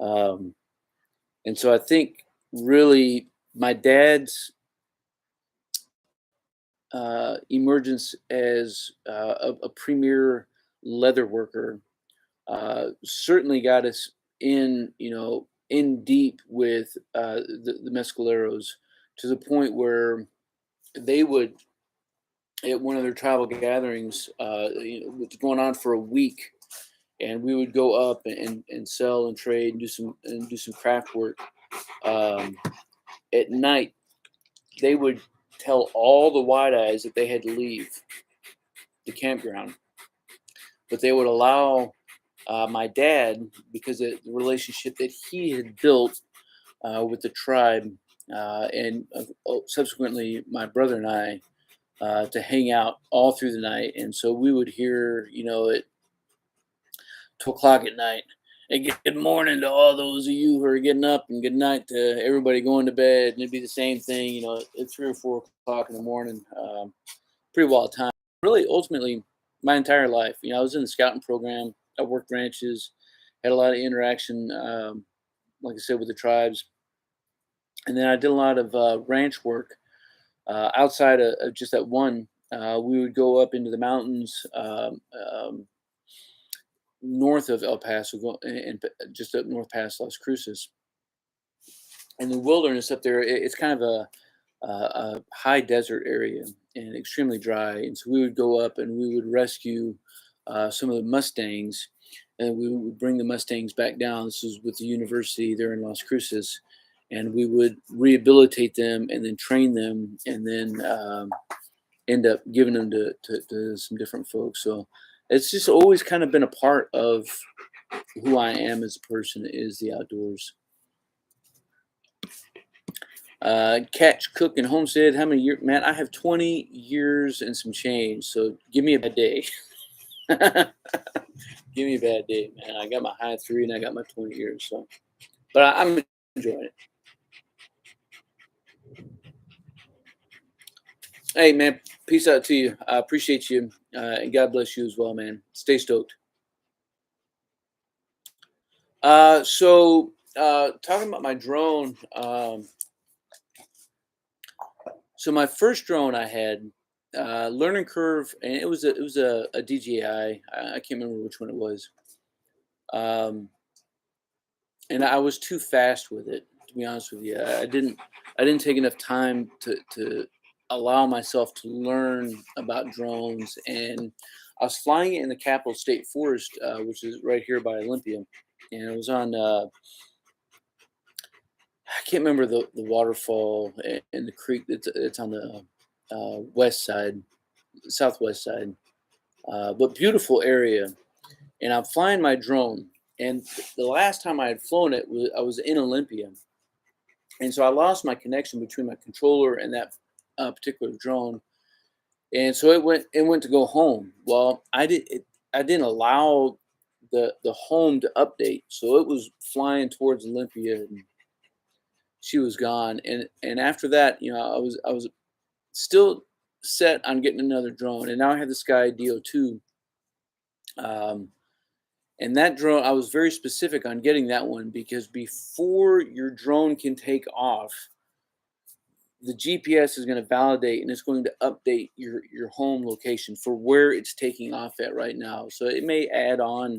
Um, and so I think really my dad's emergence as a premier leather worker certainly got us in deep with the Mescaleros to the point where they would at one of their tribal gatherings, going on for a week, and we would go up and sell and trade and do some craft work. Um, at night, they would tell all the wide eyes that they had to leave the campground, but they would allow my dad, because of the relationship that he had built with the tribe, and subsequently my brother and I, to hang out all through the night. And so we would hear, at 2 o'clock at night, "Hey, good morning to all those of you who are getting up, and good night to everybody going to bed." And it'd be the same thing, at 3 or 4 o'clock in the morning. Pretty wild time. Really, ultimately, my entire life. I was in the scouting program. I worked ranches, had a lot of interaction, like I said, with the tribes. And then I did a lot of ranch work outside of just that one. We would go up into the mountains north of El Paso, and just up north past Las Cruces. And the wilderness up there, it's kind of a high desert area and extremely dry. And so we would go up and we would rescue some of the Mustangs, and we would bring the Mustangs back down. This was with the university there in Las Cruces, and we would rehabilitate them and then train them, and then end up giving them to some different folks. So it's just always kind of been a part of who I am as a person, is the outdoors. Catch, Cook, and Homestead. How many years? Man, I have 20 years and some change. So give me a bad day. Give me a bad day, man. I got my high 3 and I got my 20 years. So, but I'm enjoying it. Hey, man. Peace out to you. I appreciate you, and God bless you as well, man. Stay stoked. Talking about my drone. So my first drone I had, learning curve, and it was a DJI. I can't remember which one it was. Um, and I was too fast with it, to be honest with you. I didn't take enough time to allow myself to learn about drones, and I was flying it in the Capitol State Forest, which is right here by Olympia, and it was on. I can't remember the waterfall and the creek. It's on the west side, southwest side, but beautiful area. And I'm flying my drone. And the last time I had flown it, I was in Olympia, and so I lost my connection between my controller and that particular drone. And so it went to go home. Well, I didn't allow the home to update, so it was flying towards Olympia, and she was gone. And after that, I was still set on getting another drone, and now I have the Sky DO2. Um, and that drone, I was very specific on getting that one because before your drone can take off, the GPS is going to validate and it's going to update your home location for where it's taking off at right now. So it may add on,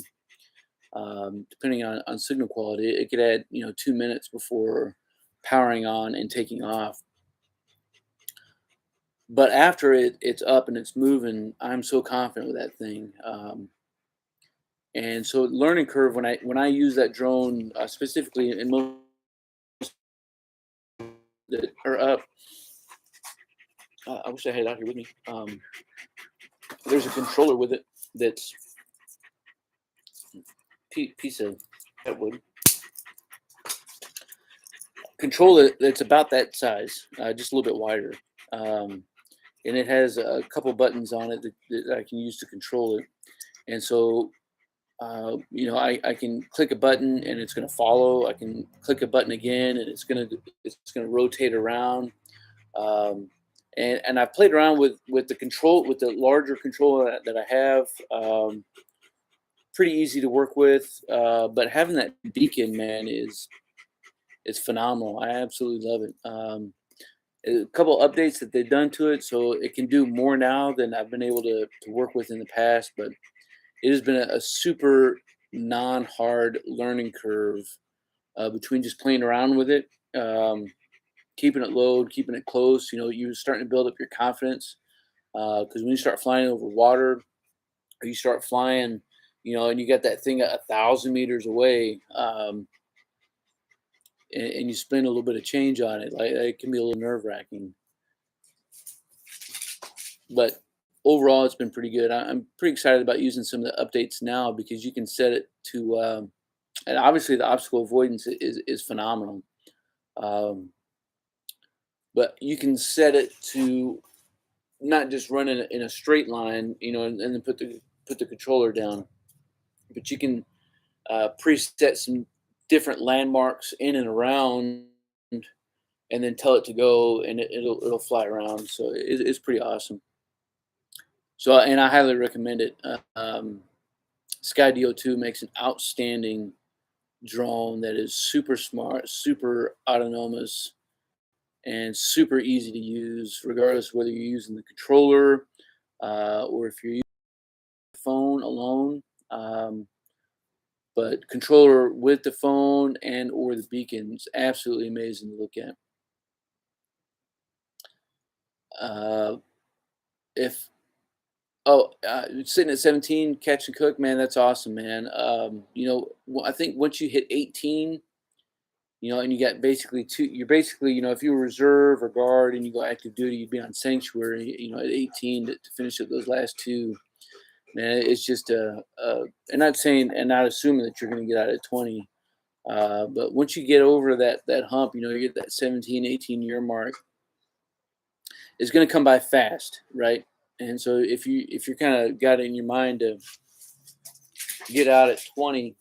depending on signal quality, it could add 2 minutes before powering on and taking off. But after it's up and it's moving, I'm so confident with that thing. And so learning curve when I use that drone, specifically in most that are up. I wish I had it out here with me. There's a controller with it that's piece of that wood controller that's about that size, just a little bit wider, um, and it has a couple buttons on it that I can use to control it. And so I can click a button and it's going to follow. I can click a button again and it's gonna rotate around. Um, and I've played around with the control with the larger controller that I have. Pretty easy to work with, but having that beacon, man, is phenomenal. I absolutely love it. A couple updates that they've done to it, so it can do more now than I've been able to work with in the past. But it has been a super non-hard learning curve, between just playing around with it, keeping it low, keeping it close. You're starting to build up your confidence, because when you start flying over water, or you start flying, and you got that thing 1,000 meters away, and you spend a little bit of change on it, like it can be a little nerve wracking. But overall, it's been pretty good. I'm pretty excited about using some of the updates now because you can set it to, and obviously the obstacle avoidance is phenomenal. Um, but you can set it to not just run in a straight line, and then put the controller down, but you can preset some different landmarks in and around, and then tell it to go, and it'll fly around. So it's pretty awesome. So, and I highly recommend it. Sky DO2 makes an outstanding drone that is super smart, super autonomous, and super easy to use, regardless whether you're using the controller, or if you're using the phone alone. Um, but controller with the phone and or the beacon is absolutely amazing to look at. Uh, if Sitting at 17, catch and cook, man, that's awesome, man. I think once you hit 18, and you got basically two, you're basically, if you were reserve or guard and you go active duty, you'd be on sanctuary, at 18 to finish up those last two. Man, it's just and not saying and not assuming that you're going to get out at 20. But once you get over that hump, you get that 17, 18 year mark, it's going to come by fast, right? And so if you're kind of got it in your mind to get out at 20,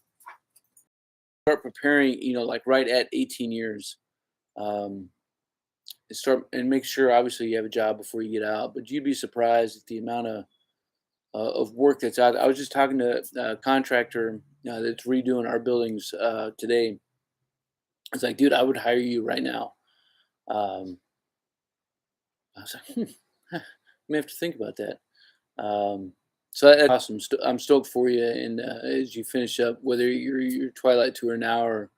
start preparing, like right at 18 years. Um, and make sure, obviously, you have a job before you get out. But you'd be surprised at the amount of of work that's out. I was just talking to a contractor that's redoing our buildings today. It's like, dude, I would hire you right now. Um, I was like, I may have to think about that. So that's awesome. I'm stoked for you. And as you finish up, whether your Twilight tour now or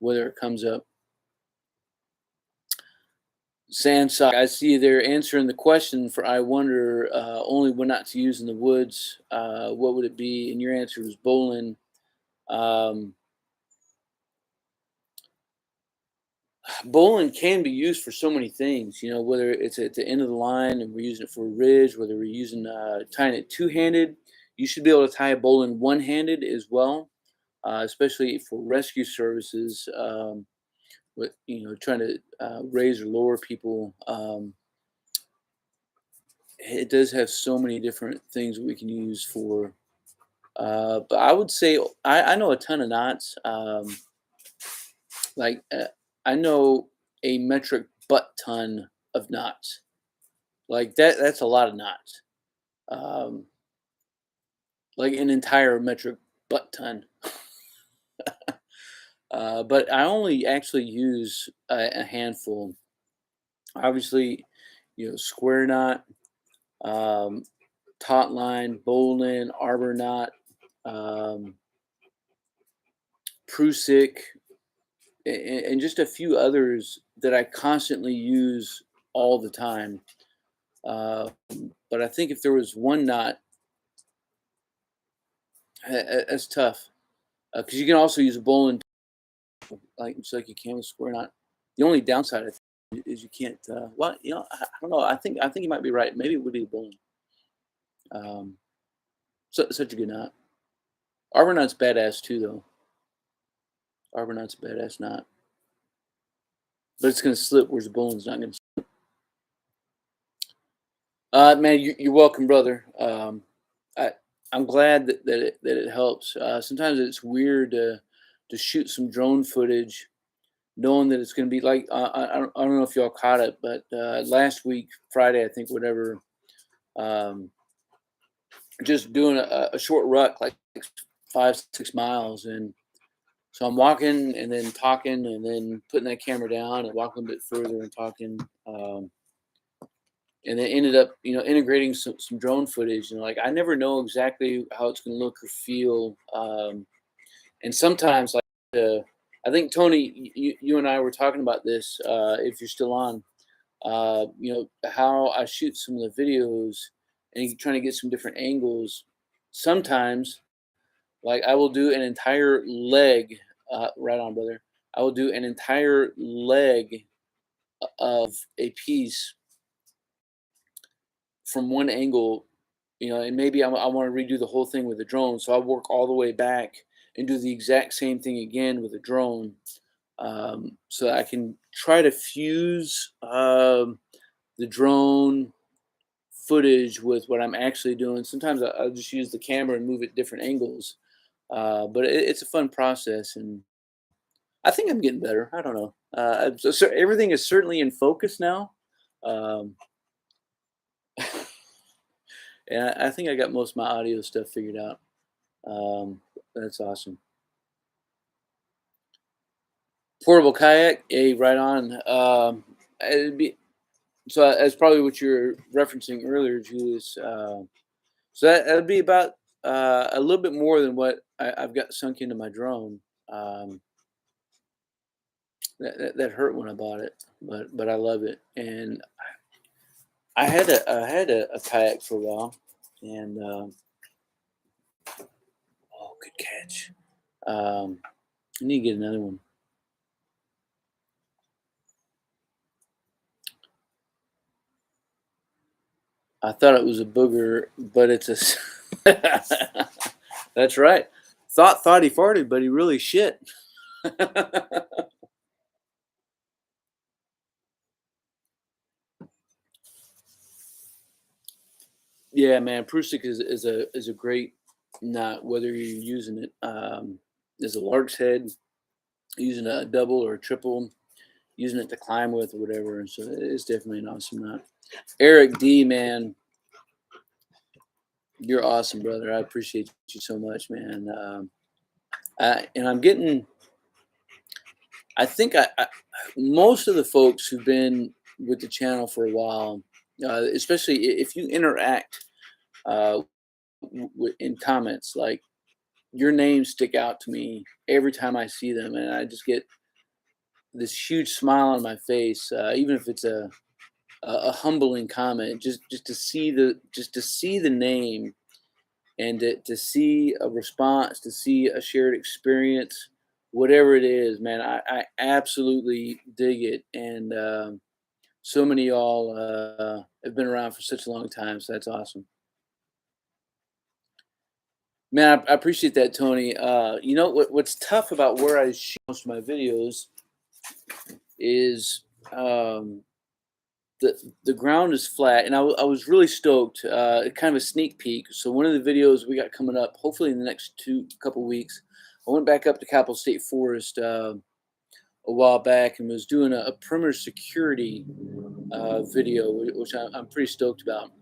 whether it comes up, Sandsock, I see you there answering the question for I wonder only when not to use in the woods. What would it be? And your answer was bowling. Um, Bowling can be used for so many things, whether it's at the end of the line and we're using it for a ridge, whether we're using tying it two-handed. You should be able to tie a bowline one-handed as well, especially for rescue services. With trying to raise or lower people. It does have so many different things we can use for. But I would say I know a ton of knots. Like I know a metric butt ton of knots. Like that's a lot of knots. Um, like an entire metric butt ton. But I only actually use a handful. Obviously, square knot, um, taut line, bowline, arbor knot, um, Prusik, and just a few others that I constantly use all the time. Uh, but I think if there was one knot, that's tough because you can also use a bowline like just like you can with square knot. The only downside I think, is you can't. Well, I don't know. I think you might be right. Maybe it would be a bowline. Um, such a good knot. Arbor knot's badass too, though. Arbor knot's a badass knot, but it's gonna slip. Whereas the bowline's not gonna. Man, you're welcome, brother. I I'm glad that it helps. Sometimes it's weird to shoot some drone footage, knowing that it's going to be like I don't know if y'all caught it, but last week Friday I think whatever, um, just doing a short ruck like 5 6 miles, and so I'm walking and then talking and then putting that camera down and walking a bit further and talking. And then ended up integrating some drone footage, and like I never know exactly how it's going to look or feel. And sometimes like I think Tony, you and I were talking about this, if you're still on, how I shoot some of the videos and trying to get some different angles. Sometimes like I will do an entire leg, right on, brother, I will do an entire leg of a piece from one angle, and maybe I want to redo the whole thing with a drone. So I work all the way back and do the exact same thing again with a drone, so I can try to fuse the drone footage with what I'm actually doing. Sometimes I'll just use the camera and move at different angles, but it's a fun process, and I think I'm getting better. I don't know. So everything is certainly in focus now. Um, and I think I got most of my audio stuff figured out. Um, that's awesome. Portable kayak, right on. It'd be so that's probably what you're referencing earlier, Julius. So that'd be about a little bit more than what I've got sunk into my drone. Um, that hurt when I bought it, but I love it. And I had a kayak for a while, and oh, good catch. I need to get another one. I thought it was a booger, but it's a. That's right. Thought he farted, but he really shit. Yeah, man, Prusik is a great knot, whether you're using it as a lark's head, using a double or a triple, using it to climb with or whatever. And so it's definitely an awesome knot. Eric D, man, You're awesome, brother. I appreciate you so much, man. And I'm getting. I think most of the folks who've been with the channel for a while, especially if you interact uh, in comments, like your names stick out to me every time I see them, and I just get this huge smile on my face, even if it's a humbling comment, just to see the name and to see a response, to see a shared experience, whatever it is, man, I absolutely dig it. And so many of y'all have been around for such a long time, so that's awesome. Man, I appreciate that, Tony. You know what's tough about where I shoot most of my videos is the ground is flat, and I was really stoked. Kind of a sneak peek. So one of the videos we got coming up, hopefully in the next couple weeks, I went back up to Capitol State Forest a while back and was doing a perimeter security video, which I'm pretty stoked about.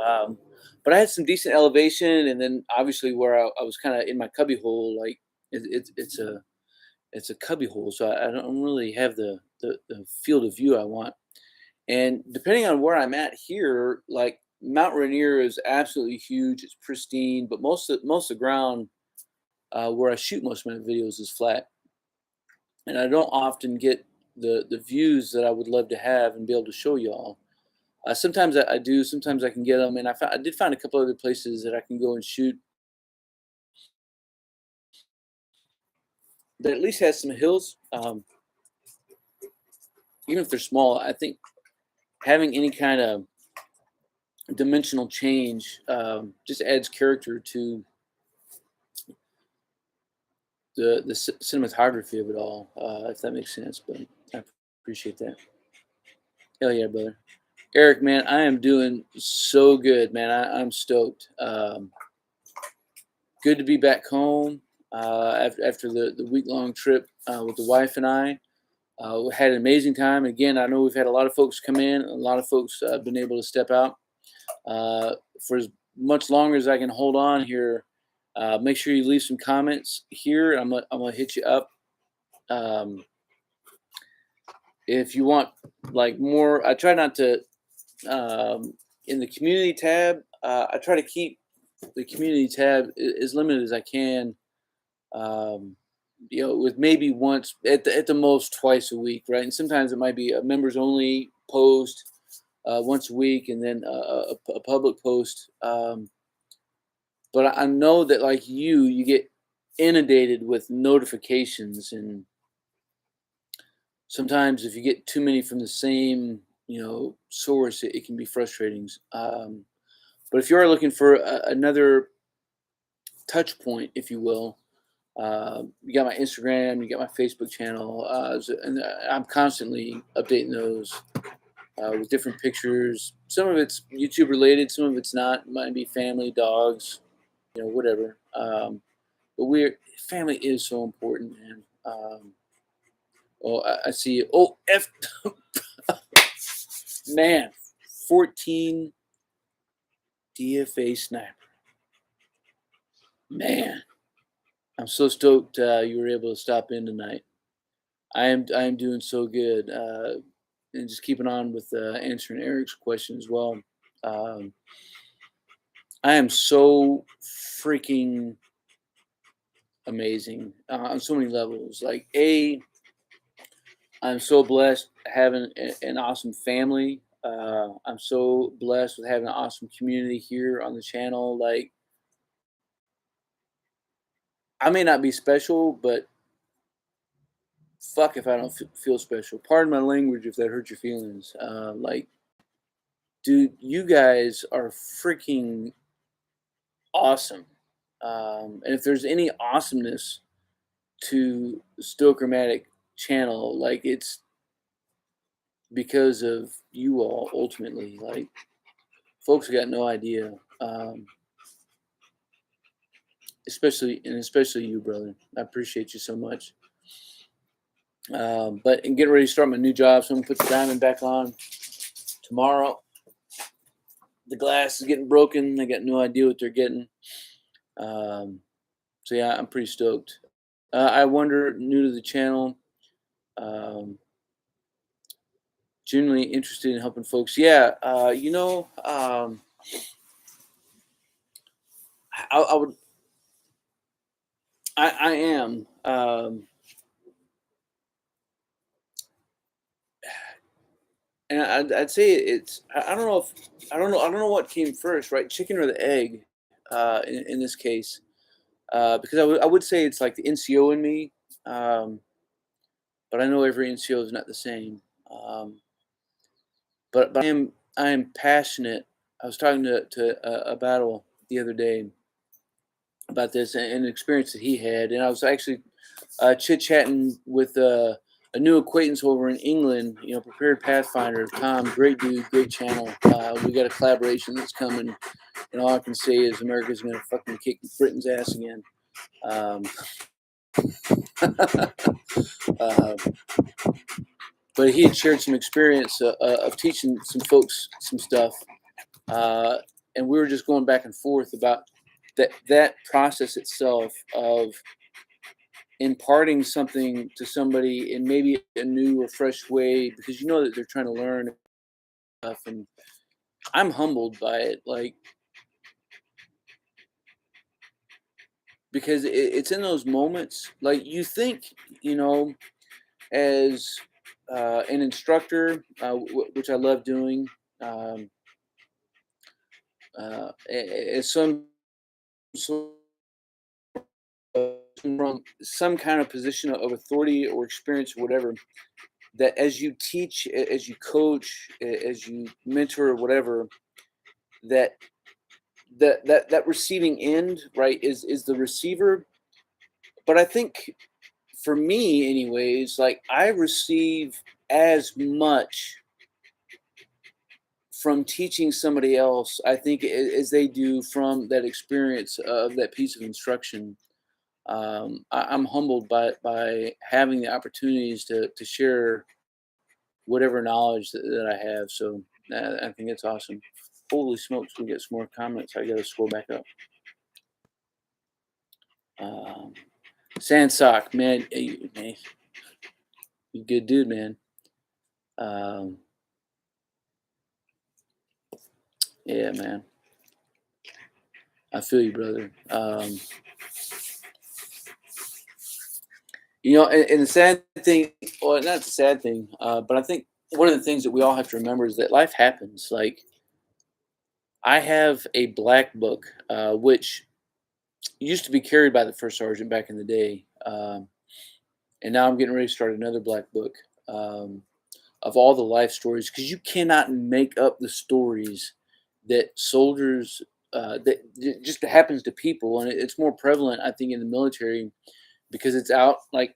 Um, but I had some decent elevation, and then obviously where I was kind of in my cubby hole, like it's a cubby hole, so I don't really have the field of view I want. And depending on where I'm at here, like Mount Rainier is absolutely huge. It's pristine, but most of the ground where I shoot most of my videos is flat, and I don't often get the views that I would love to have and be able to show y'all. Sometimes I do. Sometimes I can get them, and I did find a couple other places that I can go and shoot that at least has some hills. Even if they're small, I think having any kind of dimensional change just adds character to the cinematography of it all, if that makes sense. But I appreciate that. Hell yeah, brother. Eric, man, I am doing so good, man. I'm stoked. Good to be back home after the week long trip with the wife and I. We had an amazing time. Again, I know we've had a lot of folks come in. A lot of folks have been able to step out for as much longer as I can hold on here. Make sure you leave some comments here. I'm gonna hit you up. If you want like more, I try not to in the community tab. I try to keep the community tab as limited as I can. With maybe once at the most twice a week, right? And sometimes it might be a members only post once a week, and then a public post. But I know that like you get inundated with notifications, and sometimes if you get too many from the same source, it can be frustrating. But if you are looking for another touch point, if you will, you got my Instagram, you got my Facebook channel, and I'm constantly updating those with different pictures. Some of it's YouTube related, some of it's not. It might be family, dogs, whatever. But family is so important, man. I see. Oh, man, 14 DFA sniper. Man, I'm so stoked you were able to stop in tonight. I am doing so good, and just keeping on with answering Eric's question as well. Um, I am so freaking amazing on so many levels. Like I'm so blessed having an awesome family. I'm so blessed with having an awesome community here on the channel. Like I may not be special, but fuck if I don't feel special. Pardon my language if that hurt your feelings. Like, dude, you guys are freaking awesome. And if there's any awesomeness to the Stokermatic channel, like it's because of you all ultimately. Like, folks got no idea. Especially you, brother. I appreciate you so much. But getting ready to start my new job, so I'm gonna put the diamond back on tomorrow. the glass is getting broken. They got no idea what they're getting. Um, so yeah, I'm pretty stoked. I wonder, new to the channel, um, genuinely interested in helping folks. Yeah, I would, I am, and I'd say it's. I don't know if I don't know what came first, right? Chicken or the egg, in this case, because I would say it's like the NCO in me, um, but I know every NCO is not the same. Um, but I am passionate. I was talking to a battle the other day about this and an experience that he had, and I was actually chit chatting with a new acquaintance over in England. You know, Prepared Pathfinder, Tom, great dude, great channel. We got a collaboration that's coming, and all I can say is America's going to fucking kick Britain's ass again. Um, uh, but he had shared some experience of teaching some folks some stuff, uh, and we were just going back and forth about that process itself of imparting something to somebody in maybe a new or fresh way, because you know that they're trying to learn stuff, and I'm humbled by it, like, because it's in those moments, like, you think, you know, as an instructor, which I love doing, um, as sort from some kind of position of authority or experience or whatever, that as you teach, as you coach, as you mentor or whatever, that that receiving end, right, is the receiver. But I think for me anyways, like, I receive as much from teaching somebody else, I think, as they do from that experience of that piece of instruction. I'm humbled by having the opportunities to share whatever knowledge that I have. So I think it's awesome. Holy smokes, we get some more comments. I got to scroll back up. Um, Sandsock, man, man, you good dude, man. Um, yeah, man, I feel you, brother. You know, and the sad thing, well, not the sad thing, but I think one of the things that we all have to remember is that life happens. Like, I have a black book, which used to be carried by the first sergeant back in the day, and now I'm getting ready to start another black book, um, of all the life stories, because you cannot make up the stories that soldiers, that just happens to people, and it's more prevalent, I think, in the military, because it's out like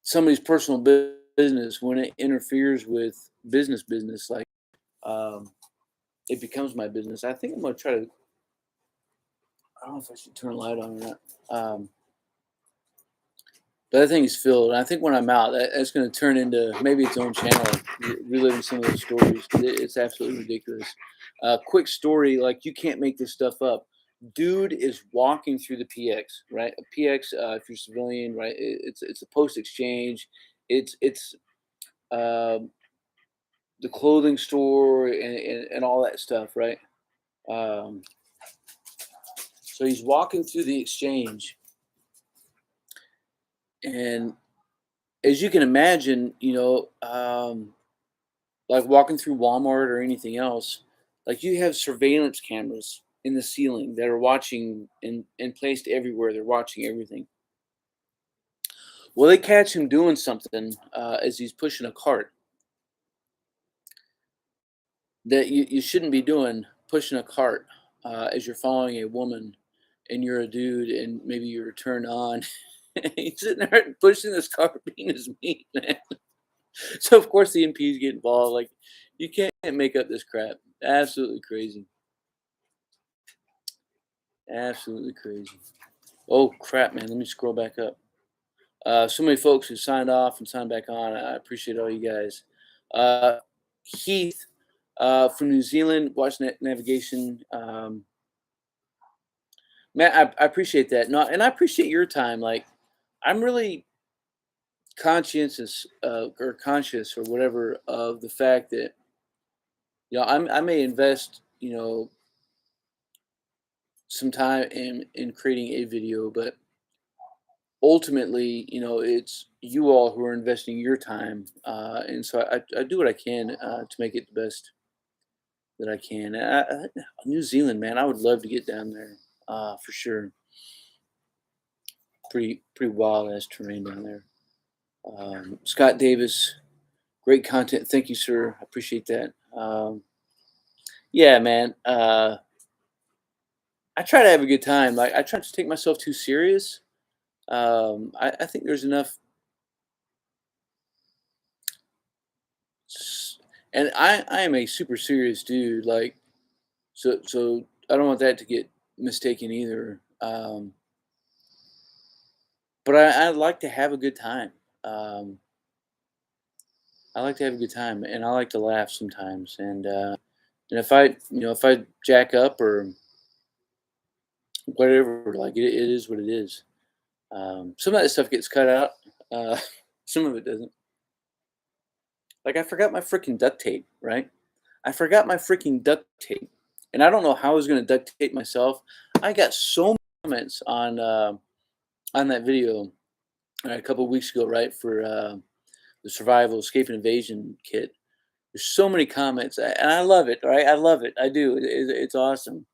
somebody's personal business when it interferes with business. Like, um, it becomes my business. I think I'm gonna try to. I don't know if I should turn a light on or not. But that thing is filled. And I think when I'm out, that's going to turn into maybe its own channel, reliving some of those stories. It's absolutely ridiculous. Quick story, like, you can't make this stuff up. Dude is walking through the PX, right? A PX, if you're civilian, right? It's a post exchange. It's um, the clothing store and all that stuff, right? Um, so he's walking through the exchange, and as you can imagine, you know, like walking through Walmart or anything else, like, you have surveillance cameras in the ceiling that are watching and placed everywhere. They're watching everything. Well, they catch him doing something as he's pushing a cart that you shouldn't be doing, pushing a cart as you're following a woman and you're a dude and maybe you're turned on. He's sitting there pushing this cart being his meat, man. So of course the MPs get involved. Like, you can't make up this crap. Absolutely crazy. Absolutely crazy. Oh crap, man. Let me scroll back up. So many folks who signed off and signed back on. I appreciate all you guys. Uh, Heath, From New Zealand, watch navigation. Man, I appreciate that. No, and I appreciate your time. Like, I'm really conscientious or conscious or whatever of the fact that I may invest some time in creating a video, but ultimately it's you all who are investing your time, and so I do what I can to make it the best that I can. New Zealand, man, I would love to get down there for sure. Pretty wild ass terrain down there. Scott Davis, great content. Thank you, sir. I appreciate that. Yeah, man. I try to have a good time. Like, I try not to take myself too serious. I think there's enough, s- and I am a super serious dude. Like, so I don't want that to get mistaken either. But I like to have a good time. Um, I like to have a good time, and I like to laugh sometimes. And if I jack up or whatever, like it is what it is. Some of that stuff gets cut out. Uh, some of it doesn't. Like, I forgot my freaking duct tape, right? I forgot my freaking duct tape, and I don't know how I was gonna duct tape myself. I got so many comments on that video a couple weeks ago, right, for the survival, escape, and invasion kit. There's so many comments, and I love it, right? I love it. I do. It's awesome.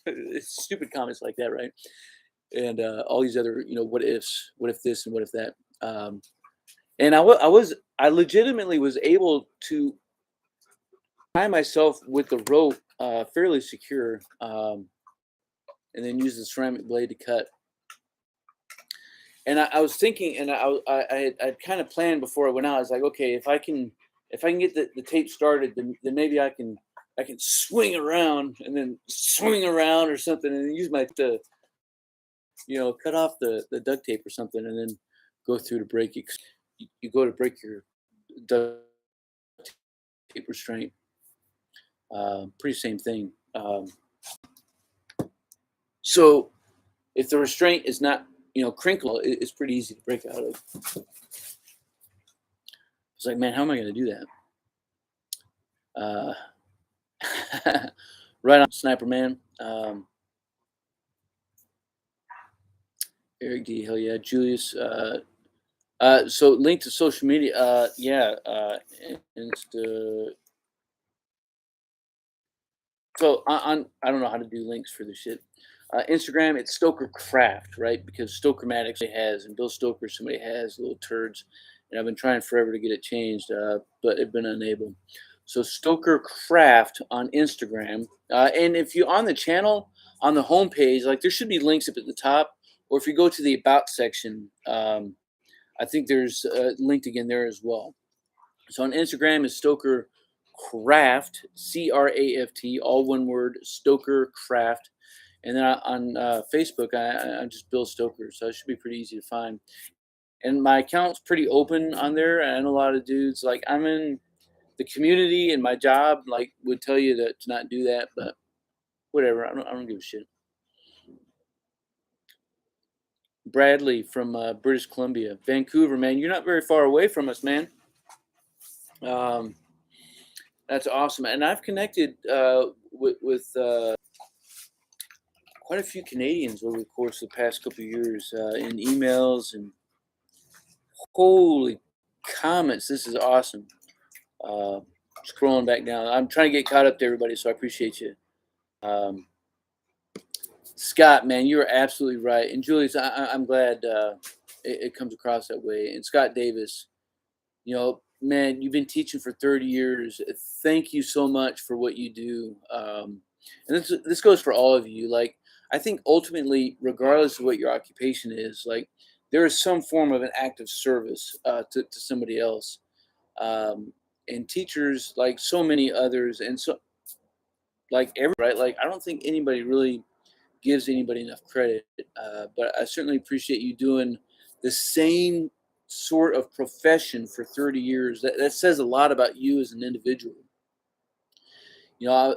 It's stupid comments like that, right? And all these other, what ifs, what if this and what if that. And I legitimately was able to tie myself with the rope fairly secure, and then use the ceramic blade to cut. And I was thinking, and I kind of planned before I went out. I was like, okay, if I can get the tape started, then maybe I can swing around and then swing around or something, and then use my to cut off the duct tape or something, and then go through to break it. 'Cause you go to break your duct tape restraint. Pretty same thing. So if the restraint is not crinkle, it's pretty easy to break out of. It's like, man, how am I going to do that? Right on, Sniper Man. Eric D, hell yeah, Julius. So link to social media. Yeah. Insta. So I don't know how to do links for this shit. Instagram, it's Stoker Craft, right? Because Stokermatics has, and Bill Stoker, somebody has little turds, and I've been trying forever to get it changed, but I've been unable. So Stoker Craft on Instagram, and if you on the channel on the homepage, like there should be links up at the top, or if you go to the About section, I think there's linked again there as well. So on Instagram is Stoker Craft, Craft, all one word, Stoker Craft. And then on Facebook, I'm just Bill Stoker, so it should be pretty easy to find. And my account's pretty open on there. And I know a lot of dudes, like, I'm in the community, and my job like would tell you to not do that, but whatever. I don't give a shit. Bradley from British Columbia, Vancouver, man. You're not very far away from us, man. Um, that's awesome, and I've connected with quite a few Canadians over the course of the past couple of years in emails and holy comments. This is awesome. Uh, Scrolling back down, I'm trying to get caught up to everybody, so I appreciate you. Um, Scott, man, you are absolutely right. And Julius, I'm glad it comes across that way. And Scott Davis, man, you've been teaching for 30 years. Thank you so much for what you do. And this goes for all of you. Like, I think ultimately, regardless of what your occupation is, like, there is some form of an act of service to somebody else. And teachers, like so many others, and so like every right, like I don't think anybody really gives anybody enough credit. But I certainly appreciate you doing the same sort of profession for 30 years, that says a lot about you as an individual.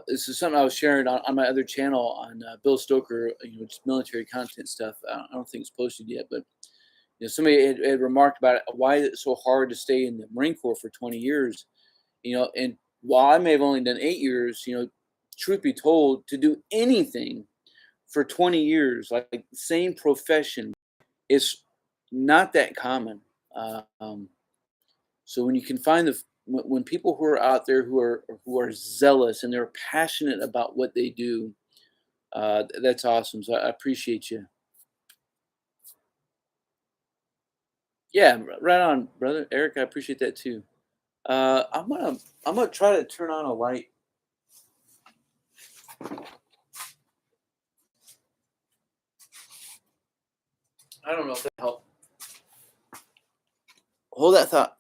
This is something I was sharing on my other channel on Bill Stoker, just military content stuff. I don't think it's posted yet, but somebody had remarked about it, why is it so hard to stay in the Marine Corps for 20 years? And while I may have only done 8 years, truth be told, to do anything for 20 years, like the same profession, is not that common. Um, so when you can find when people who are out there who are zealous and they're passionate about what they do, that's awesome. So I appreciate you. Yeah, right on, brother Eric. I appreciate that too. I'm gonna try to turn on a light. I don't know if that helped. Hold that thought.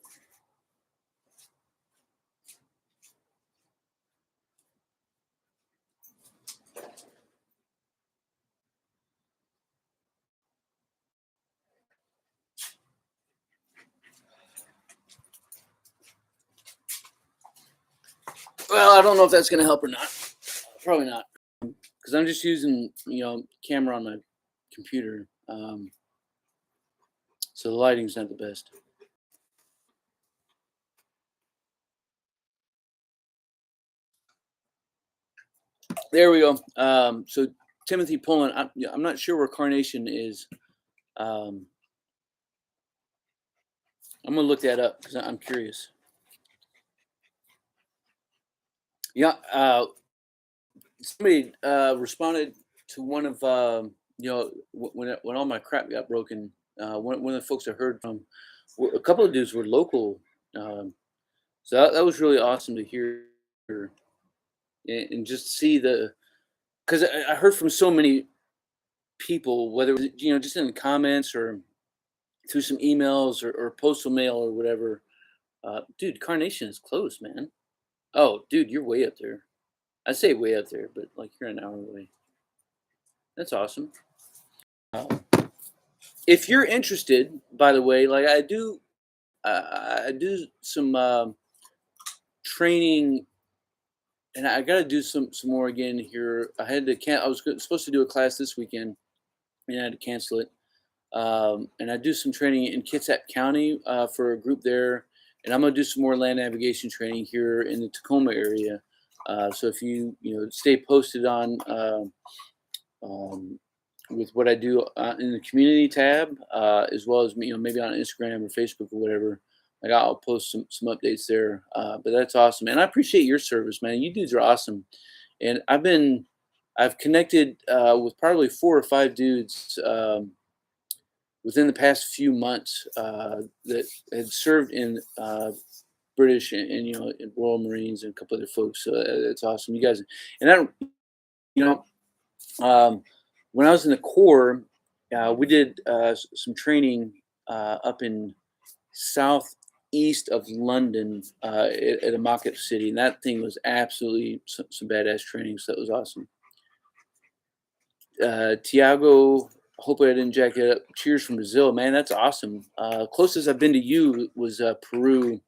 Well, I don't know if that's gonna help or not. Probably not, because I'm just using camera on my computer, so the lighting's not the best. There we go. So Timothy Pullen, I'm not sure where Carnation is. Um, I'm gonna look that up because I'm curious. Yeah, somebody responded to one of when all my crap got broken. One of the folks I heard from, a couple of dudes were local, um, so that was really awesome to hear and just see because I heard from so many people, whether it was, just in the comments or through some emails or postal mail or whatever. Dude, Carnation is close, man. Oh, dude, you're way up there. I say way up there, but like you're an hour away. That's awesome. Uh, if you're interested, by the way, like I do some training, and I got to do some more again here. I had to can I was supposed to do a class this weekend, and I had to cancel it. And I do some training in Kitsap County for a group there, and I'm gonna do some more land navigation training here in the Tacoma area. So if you stay posted on um, with what I do in the community tab, as well as maybe on Instagram or Facebook or whatever. Like I'll post some updates there. But that's awesome, and I appreciate your service, man. You dudes are awesome, and I've connected with probably 4 or 5 dudes. Within the past few months that had served in British and in Royal Marines and a couple other folks. So that's awesome, you guys. And I don't, you know, when I was in the Corps, we did some training up in southeast of London at a mock-up city, and that thing was absolutely some badass training. So that was awesome. Tiago, hopefully I didn't jack it up. Cheers from Brazil, man. That's awesome. Closest I've been to you was Peru.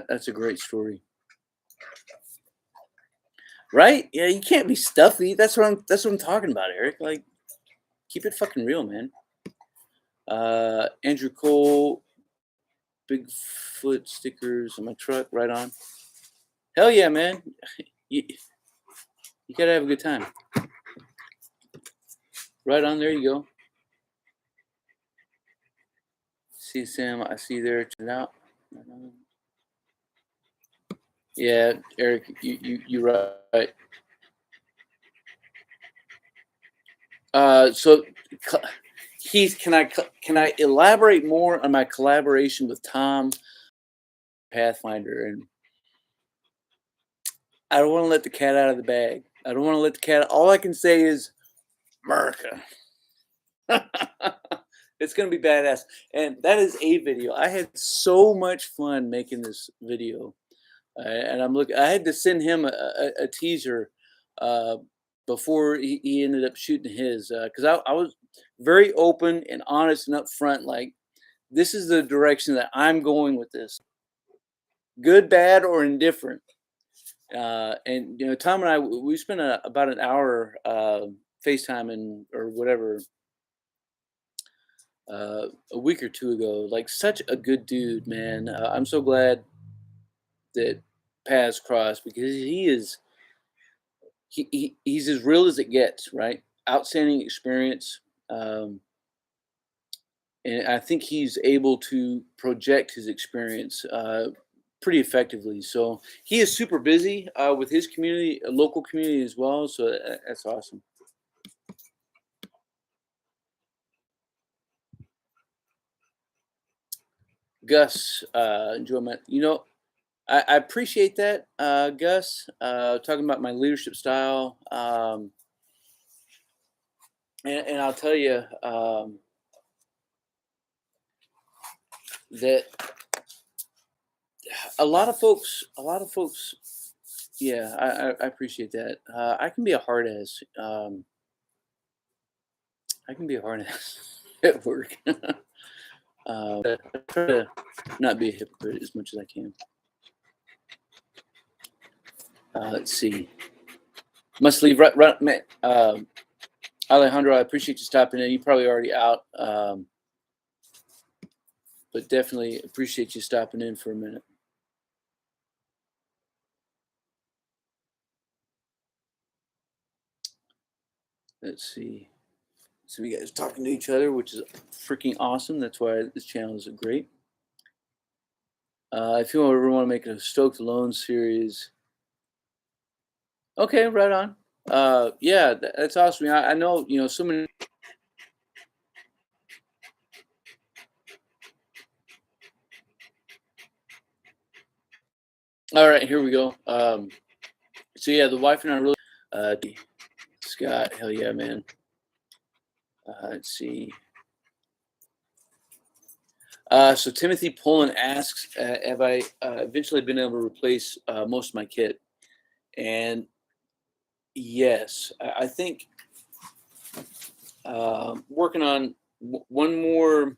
That's a great story, right? Yeah, you can't be stuffy. That's what I'm talking about, Eric. Like, keep it fucking real, man. Andrew Cole, Bigfoot stickers on my truck. Right on. Hell yeah, man. You, you gotta have a good time. Right on. There you go. See Sam. I see you there. Check it out. Yeah, Eric, you're right. So, Heath, can I elaborate more on my collaboration with Tom Pathfinder? And I don't want to let the cat out of the bag. I don't want to let the cat. All I can say is America. It's gonna be badass, and that is a video. I had so much fun making this video, and I'm looking. I had to send him a teaser uh, before he ended up shooting his because I was very open and honest and upfront. Like this is the direction that I'm going with this. Good, bad, or indifferent. And Tom and I, we spent about an hour FaceTiming or whatever a week or two ago. Like such a good dude, man. I'm so glad that paths crossed because he's as real as it gets, right? Outstanding experience. Um, and I think he's able to project his experience pretty effectively. So he is super busy with his community, local community as well. So that's awesome. Gus, enjoyment. I appreciate that, Gus. Talking about my leadership style, and I'll tell you that a lot of folks, yeah, I appreciate that. I can be a hard ass. I can be a hard ass at work. I try to not be a hypocrite as much as I can. Let's see. Must leave right, man. Alejandro, I appreciate you stopping in. You're probably already out, but definitely appreciate you stopping in for a minute. Let's see. So you guys talking to each other, which is freaking awesome. That's why this channel is great. If you ever want to make a Stoked Alone series, okay, right on. Yeah, that's awesome. I know, so many. All right, here we go. So yeah, the wife and I really, Scott, hell yeah, man. Let's see. So Timothy Pullen asks, have I eventually been able to replace most of my kit? And yes, I think working on one more.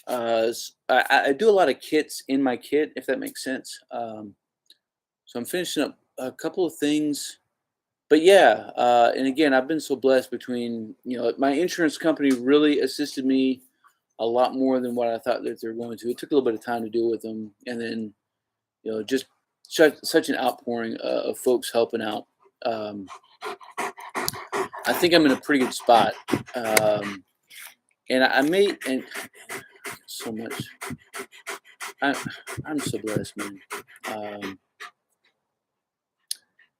I do a lot of kits in my kit, if that makes sense. So I'm finishing up a couple of things, but yeah, and again, I've been so blessed between my insurance company really assisted me a lot more than what I thought that they were going to. It took a little bit of time to deal with them, and then just such an outpouring of folks helping out. Um, I think I'm in a pretty good spot, and I may and so much. I, I'm so blessed, man. Um,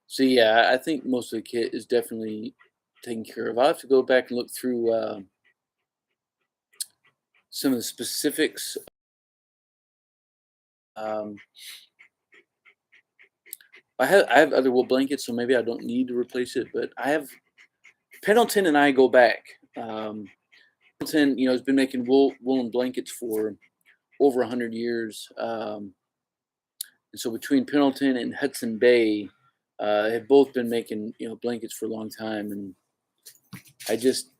so yeah, I think most of the kit is definitely taken care of. I'll have to go back and look through some of the specifics. Um, I have other wool blankets, so maybe I don't need to replace it. But I have Pendleton and I go back. Pendleton, has been making woolen blankets for over 100 years. And so between Pendleton and Hudson Bay, have both been making blankets for a long time. And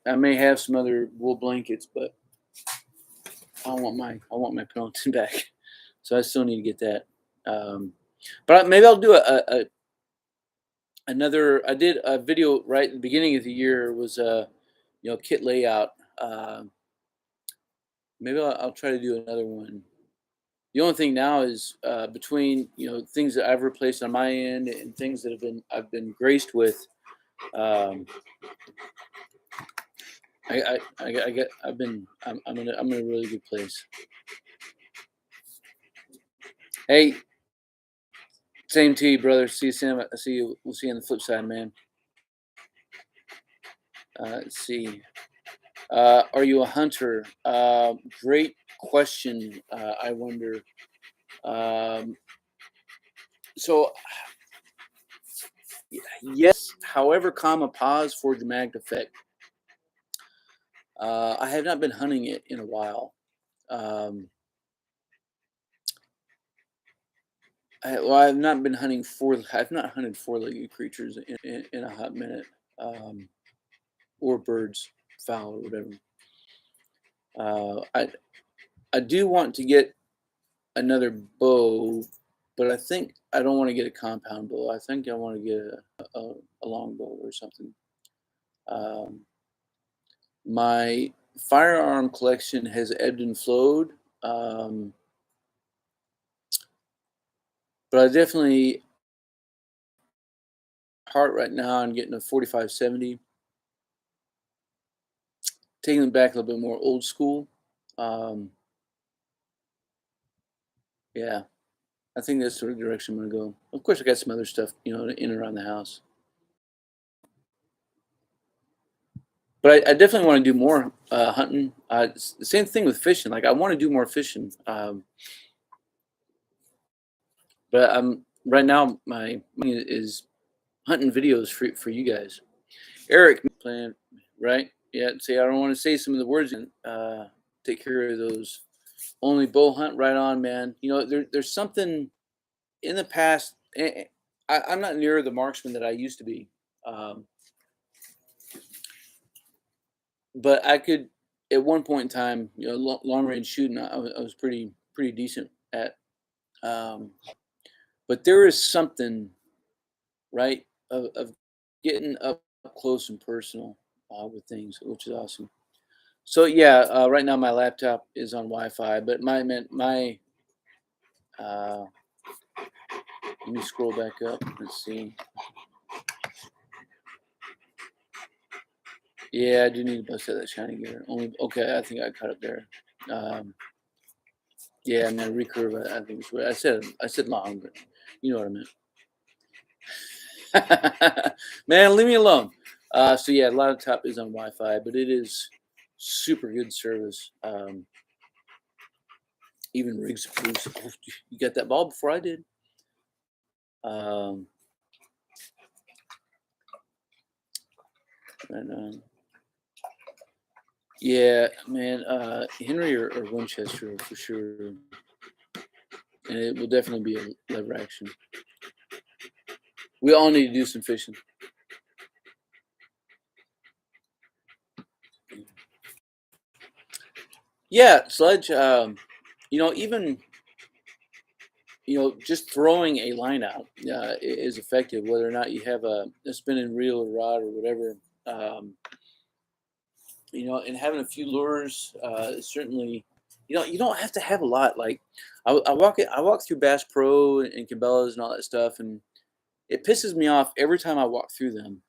I may have some other wool blankets, but I want my Pendleton back. So I still need to get that. But maybe I'll do another. I did a video right at the beginning of the year was kit layout. Maybe I'll try to do another one. The only thing now is between things that I've replaced on my end and things that I've been graced with. Um, I get I'm in a really good place. Hey, same to you, brother. See you, Sam. I see you. We'll see you on the flip side, man. Let's see. Are you a hunter? Great question. I wonder. Um, so yes, however, comma pause for dramatic effect. I have not been hunting it in a while. Um, I've not been hunting I've not hunted four-legged creatures in a hot minute, or birds, fowl, or whatever. I I do want to get another bow, but I think I don't want to get a compound bow. I think I want to get a long bow or something. Um, my firearm collection has ebbed and flowed, um, but I definitely heart right now on getting a 45-70, taking them back a little bit more old school. Um, yeah, I think that's sort of the direction I'm gonna go. Of course, I got some other stuff, in and around the house. But I definitely want to do more hunting. The same thing with fishing. Like I want to do more fishing. But I'm right now my money is hunting videos for you guys. Eric playing right? Yeah. See, I don't want to say some of the words and take care of those. Only bow hunt right on, man. There's something in the past. I'm not near the marksman that I used to be. Um, but I could at one point in time, long range shooting, I was pretty decent at. Um, but there is something right of getting up close and personal with things, which is awesome. So yeah, right now my laptop is on Wi-Fi, but my uh, let me scroll back up. Let's see. Yeah, I do need to bust out that shiny gear. Only okay, I think I cut up there. Um, yeah, I'm gonna recurve. I think it's what I said long, but you know what I meant. Man, leave me alone. So yeah, a lot of top is on Wi-Fi, but it is super good service. Even rigs produce. Oh, you got that ball before I did. Um, and, yeah, man, Henry or Winchester for sure, and it will definitely be a lever action. We all need to do some fishing. Yeah, sledge. Even just throwing a line out is effective, whether or not you have a spinning reel or rod or whatever. Um, and having a few lures certainly. You don't have to have a lot. Like I walk through Bass Pro and Cabela's and all that stuff, and it pisses me off every time I walk through them.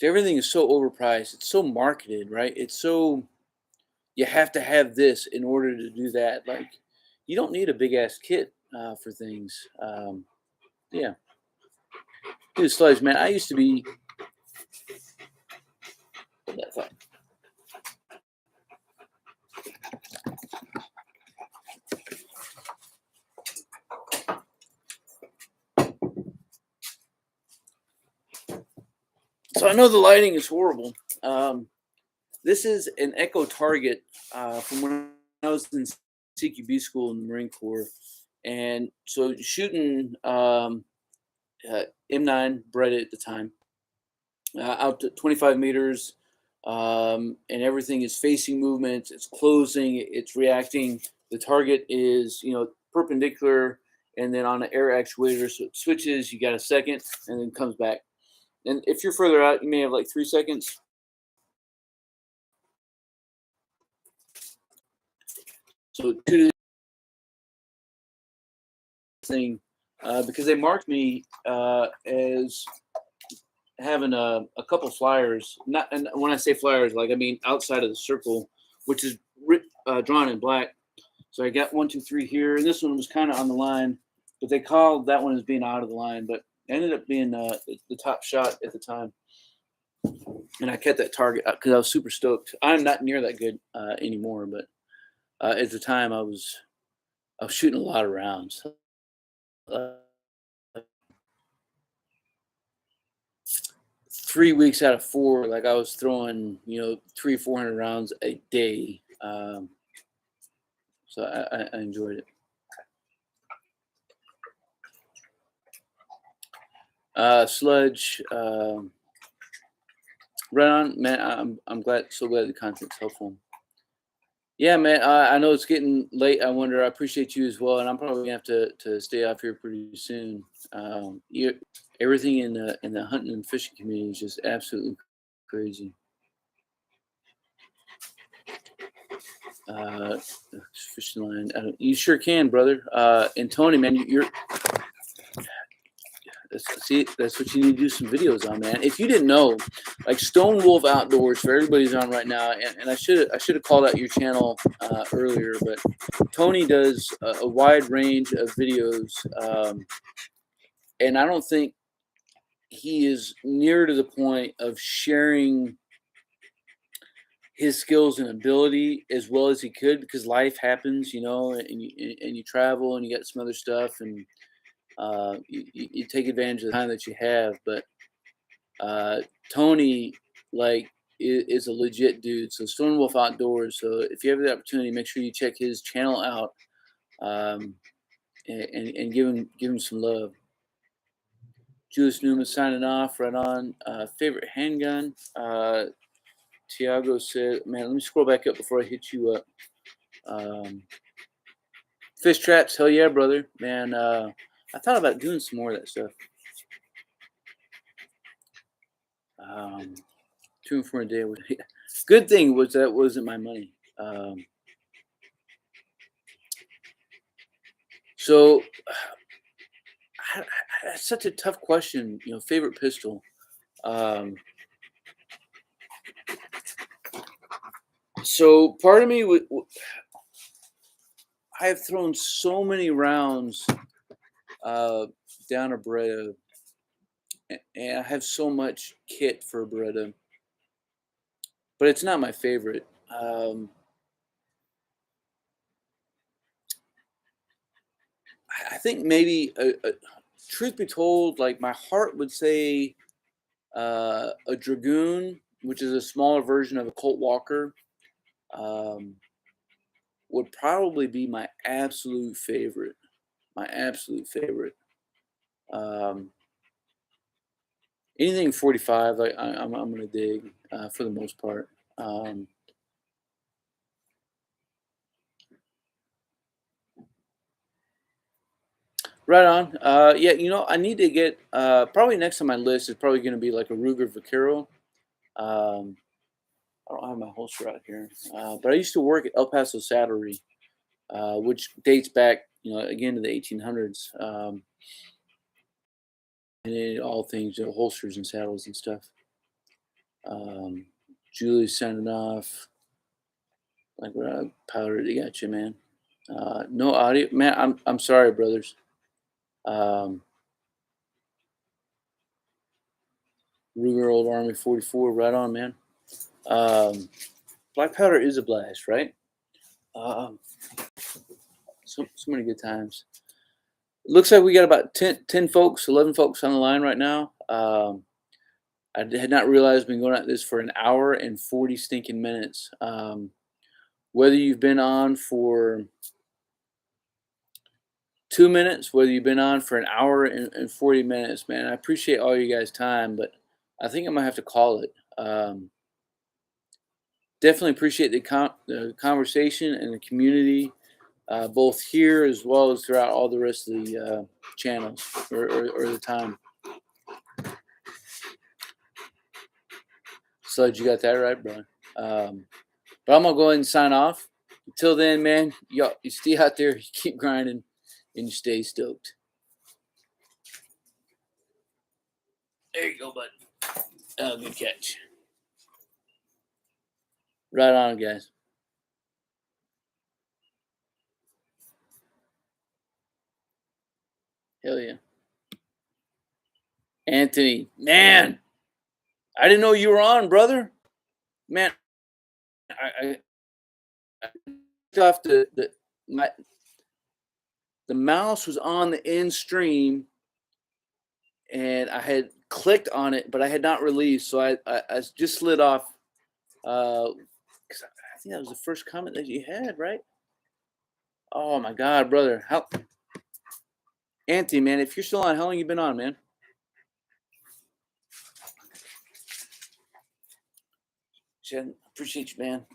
Everything is so overpriced. It's so marketed, right? It's so you have to have this in order to do that. Like you don't need a big ass kit for things. Yeah, dude, sludge, man. I used to be. So I know the lighting is horrible. Um, this is an Echo Target from when I was in CQB school in the Marine Corps, and so shooting M9 Beretta at the time out to 25 meters, and everything is facing movement. It's closing. It's reacting. The target is perpendicular, and then on an air actuator, so it switches. You got a second, and then comes back. And if you're further out, you may have like 3 seconds. So two thing because they marked me as having a couple flyers. Not, and when I say flyers, like I mean outside of the circle, which is drawn in black. So I got 1, 2, 3 here, and this one was kind of on the line, but they called that one as being out of the line, but it ended up being the top shot at the time, and I kept that target because I was super stoked. I'm not near that good anymore, but at the time I was shooting a lot of rounds. Uh, 3 weeks out of 4, like I was throwing, 300-400 rounds a day. So I enjoyed it. Sludge, right on, man. I'm so glad the content's helpful. Yeah, man. I know it's getting late. I wonder. I appreciate you as well, and I'm probably gonna have to stay off here pretty soon. Everything in the hunting and fishing community is just absolutely crazy. Uh, Fishing line. You sure can, brother. And Tony, man, see, that's what you need to do some videos on, man. If you didn't know, like Stone Wolf Outdoors for everybody's on right now, and I should have called out your channel earlier, but Tony does a wide range of videos, and I don't think he is near to the point of sharing his skills and ability as well as he could because life happens, and you travel and you got some other stuff, and you take advantage of the time that you have, but Uh, Tony, like, is a legit dude. So Stone Wolf Outdoors. So if you have the opportunity, make sure you check his channel out, um, and give him some love. Julius Newman signing off. Right on. Favorite handgun. Tiago said, "Man, let me scroll back up before I hit you up." Um, Fish traps. Hell yeah, brother. Man, I thought about doing some more of that stuff. Um, 2 and 4 a day. Good thing was that wasn't my money. So that's such a tough question. Favorite pistol. Um, so part of me would. I have thrown so many rounds uh, down a Beretta, and I have so much kit for a Beretta, but it's not my favorite. I think maybe, truth be told, like my heart would say a Dragoon, which is a smaller version of a Colt Walker. Um, would probably be my absolute favorite. My absolute favorite. Um, Anything 45, I'm gonna dig for the most part. Um, right on. Yeah, I need to get probably next on my list is probably gonna be like a Ruger Vaquero. Um, I don't have my holster out here, but I used to work at El Paso Saddlery, which dates back, again to the 1800s. And it, all things, holsters and saddles and stuff. Um, Julie signing off. Like what powder they got you, man. No audio, man. I'm sorry, brothers. Um, Ruger Old Army 44, right on, man. Black powder is a blast, right? Um, so many good times. Looks like we got about 10 folks, 11 folks on the line right now. I had not realized we've been going at this for an hour and 40 stinking minutes. Whether you've been on for 2 minutes, whether you've been on for an hour and 40 minutes, man, I appreciate all you guys' time, but I think I'm gonna have to call it. Definitely appreciate the conversation and the community, both here as well as throughout all the rest of the channels or the time. So you got that right, bro. But I'm gonna go ahead and sign off. Until then, man, you stay out there, you keep grinding, and you stay stoked. There you go, bud. Oh, good catch. Right on, guys. Hell yeah. Anthony, man, I didn't know you were on, brother. Man, I off my the mouse was on the end stream, and I had clicked on it, but I had not released, so I just slid off. 'Cause I think that was the first comment that you had, right? Oh my God, brother! How, Anthony, man, if you're still on, how long you been on, man? Jen, appreciate you, man.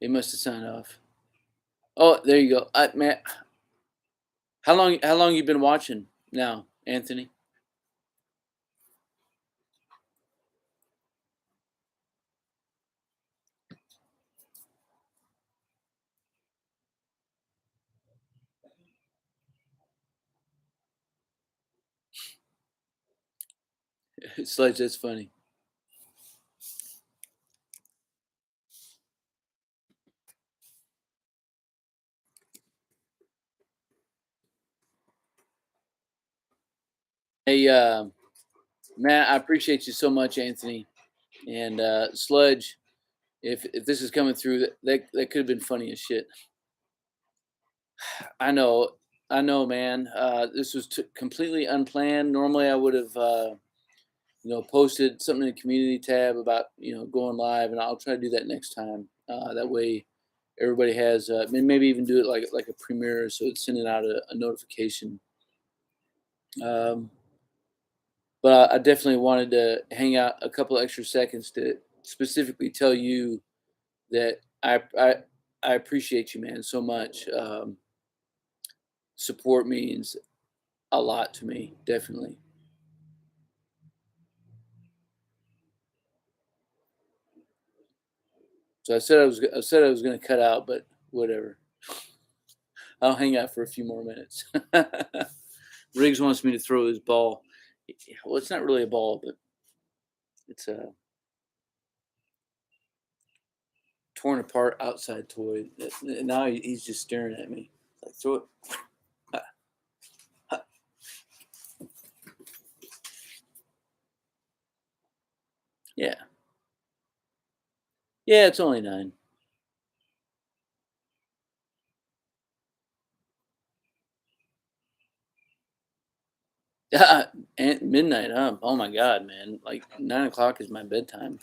They must have signed off. Oh, there you go. Man, how long you been watching now, Anthony? Sledge, that's funny. Hey, man, I appreciate you so much, Anthony. And Sludge, if this is coming through, that could have been funny as shit. I know, I know, man. This was completely unplanned. Normally, I would have, posted something in the community tab about going live, and I'll try to do that next time. That way, everybody has, maybe even do it like a premiere, so it's sending out a notification. Um, but I definitely wanted to hang out a couple extra seconds to specifically tell you that I appreciate you, man, so much. Support means a lot to me, definitely. So I said I was going to cut out, but whatever. I'll hang out for a few more minutes. Riggs wants me to throw his ball. Well, it's not really a ball, but it's a torn apart outside toy. Now he's just staring at me. Like, throw it. Ha, ha. Yeah, yeah. It's only 9. And midnight. Oh my god, man! Like 9 o'clock is my bedtime.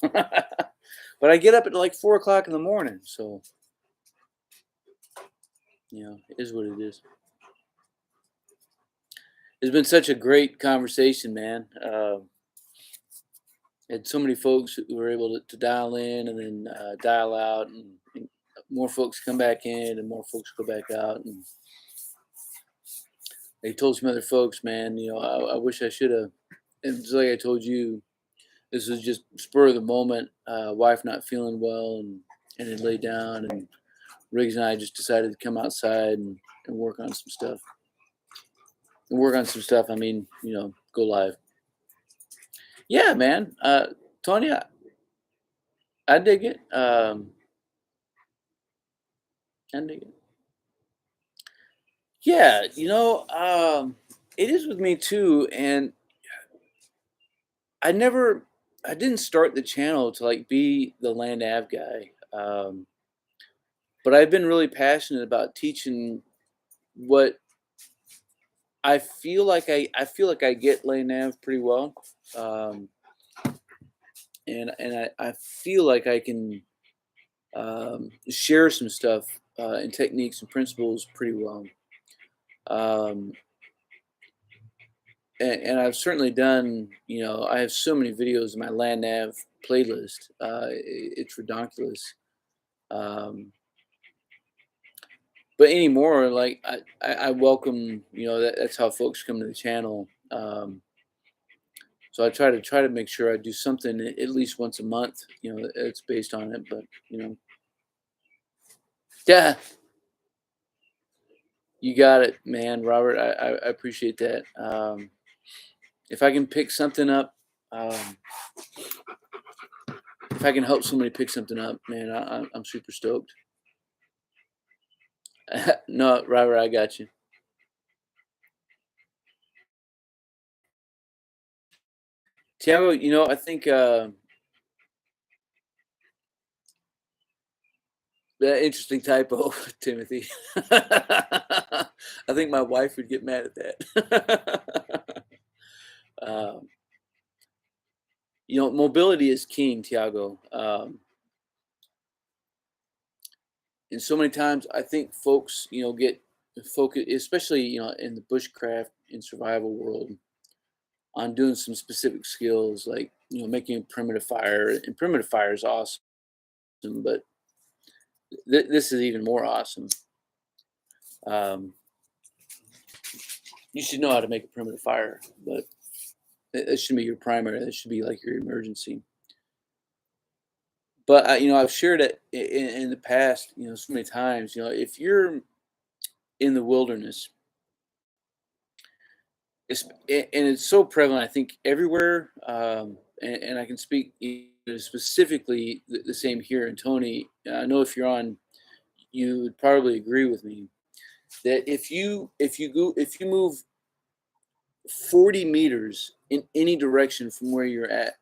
But I get up at like 4 o'clock in the morning, so it is what it is. It's been such a great conversation, man. Had so many folks who were able to dial in and then dial out, and more folks come back in, and more folks go back out. And they told some other folks, man, I wish I should have. And just like I told you, this was just spur of the moment. Wife not feeling well, and it laid down, and Riggs and I just decided to come outside and work on some stuff. And work on some stuff. I mean, go live. Yeah, man. Tony, I dig it. I dig it. Yeah, it is with me too. And I never, I didn't start the channel to like be the land av guy. But I've been really passionate about teaching what I feel like I get land nav pretty well. Um, and I feel like I can share some stuff and techniques and principles pretty well. Um, and I've certainly done, I have so many videos in my land nav playlist. It's redonkulous. Um, but anymore, like I welcome, that's how folks come to the channel. So I try to make sure I do something at least once a month, it's based on it. But yeah, you got it, man, Robert. I appreciate that. If I can pick something up, um, if I can help somebody pick something up, man, I'm super stoked. No, Robert, I got you. Tiago, I think that interesting typo, Timothy. I think my wife would get mad at that. um, mobility is king, Tiago. And so many times I think folks, get focused, especially, in the bushcraft and survival world, on doing some specific skills like, making a primitive fire. And primitive fire is awesome. but this is even more awesome. Um, you should know how to make a perimeter fire, but it shouldn't be your primary. That should be like your emergency. But I've shared it in the past, so many times. If you're in the wilderness, and it's so prevalent, I think everywhere. And I can speak specifically the same here in Tony. I know if you're on, you would probably agree with me that if you move 40 meters in any direction from where you're at,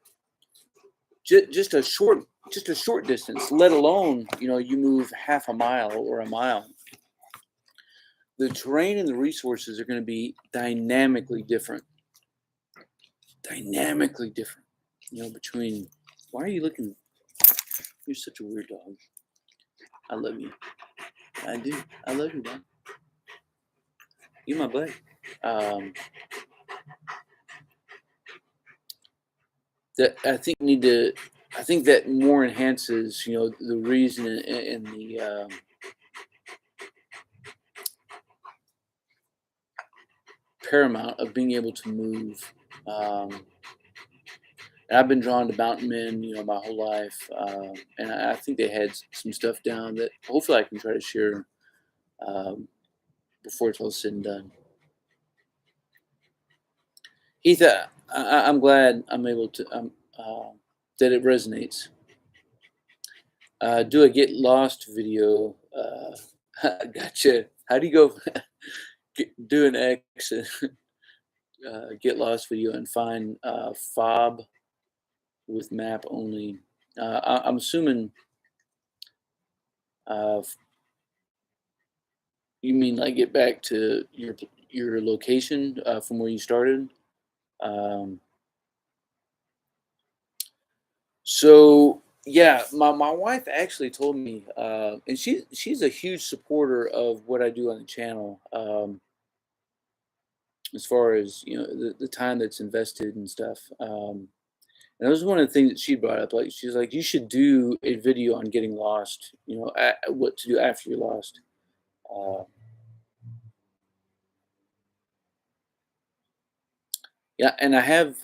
just a short distance, let alone you move half a mile or a mile, the terrain and the resources are going to be dynamically different. Between, why are you looking? You're such a weird dog. I love you. I do. I love you, man. You my buddy. Um, that I think need to. I think that more enhances, the reason and the paramount of being able to move. And I've been drawn to mountain men, my whole life, and I think they had some stuff down that hopefully I can try to share um, before it's all said and done. Heath, I'm glad I'm able to that it resonates. Do a get lost video. Gotcha. How do you go? Do an X, get lost video, and find fob with map only. I'm assuming uh, you mean like get back to your location from where you started. Um, so yeah, my wife actually told me, and she's a huge supporter of what I do on the channel. As far as the time that's invested and stuff. And that was one of the things that she brought up. Like she's like, you should do a video on getting lost. What to do after you're lost. Uh, yeah, and I've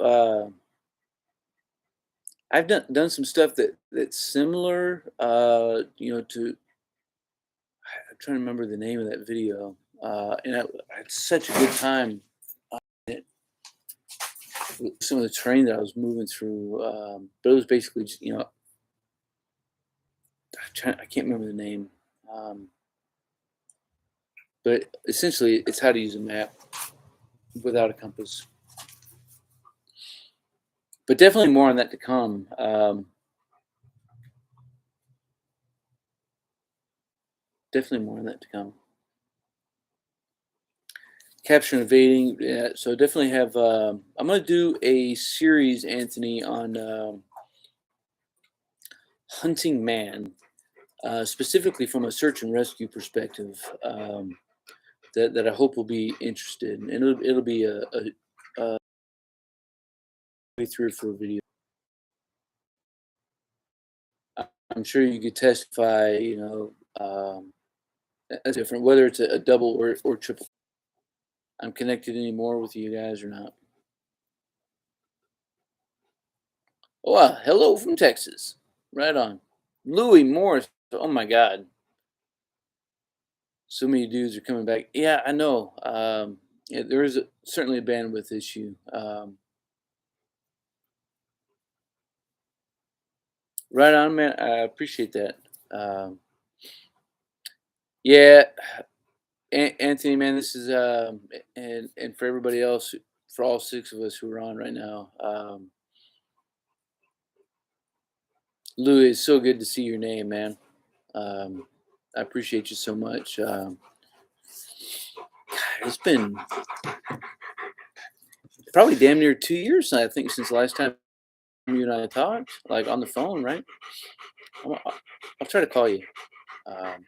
done some stuff that's similar. To I'm trying to remember the name of that video. And I had such a good time. It, with some of the terrain that I was moving through, but it was basically just, I can't remember the name. Um, But essentially, it's how to use a map without a compass. But definitely more on that to come. Definitely more on that to come. Capture and evading. Yeah, so definitely have. I'm going to do a series, Anthony, on hunting man, specifically from a search and rescue perspective. That I hope will be interested, and it'll be a 3 or 4 video. I'm sure you could testify. That's different, whether it's a double or triple. I'm connected anymore with you guys or not. Oh, hello from Texas. Right on. Louis Morris. Oh my God. So many dudes are coming back. Yeah, I know. Yeah, there is certainly a bandwidth issue. Right on, man. I appreciate that. Um, yeah, Anthony, man, this is and for everybody else, for all 6 of us who are on right now. Louis, it's so good to see your name, man. Um, I appreciate you so much. It's been probably damn near 2 years, I think, since the last time you and I talked, like on the phone, right? I'll try to call you. Um,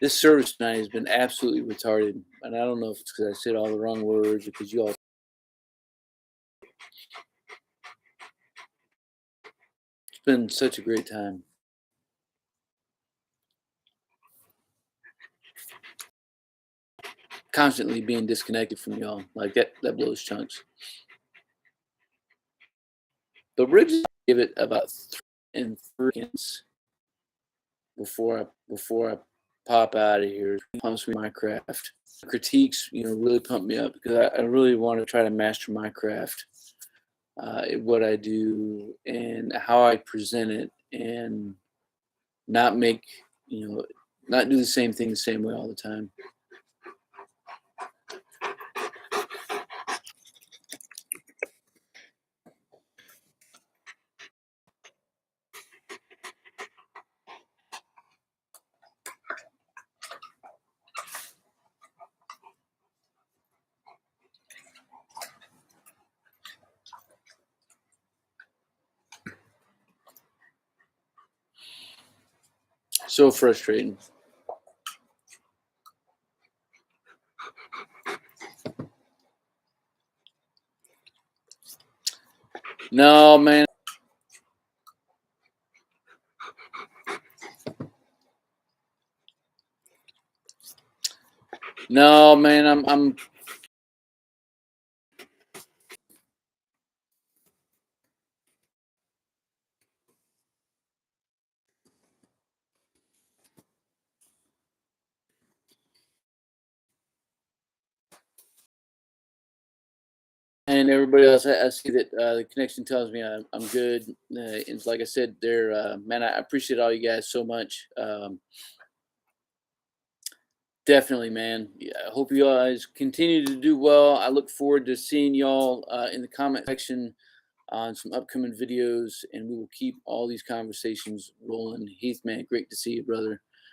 this service tonight has been absolutely retarded, and I don't know if it's because I said all the wrong words or because you all been such a great time. Constantly being disconnected from y'all. Like that blows chunks. But originally I give it about 3 seconds before I pop out of here. Pumps me my craft. Critiques, really pump me up because I really want to try to master my craft, what I do and how I present it, and not make not do the same thing the same way all the time. So frustrating. No, man. No, man. I'm and everybody else. I see that the connection tells me I'm good. And like I said, there, man. I appreciate all you guys so much. Definitely, man. Yeah, I hope you guys continue to do well. I look forward to seeing y'all in the comment section on some upcoming videos, and we will keep all these conversations rolling. Heath, man, great to see you, brother.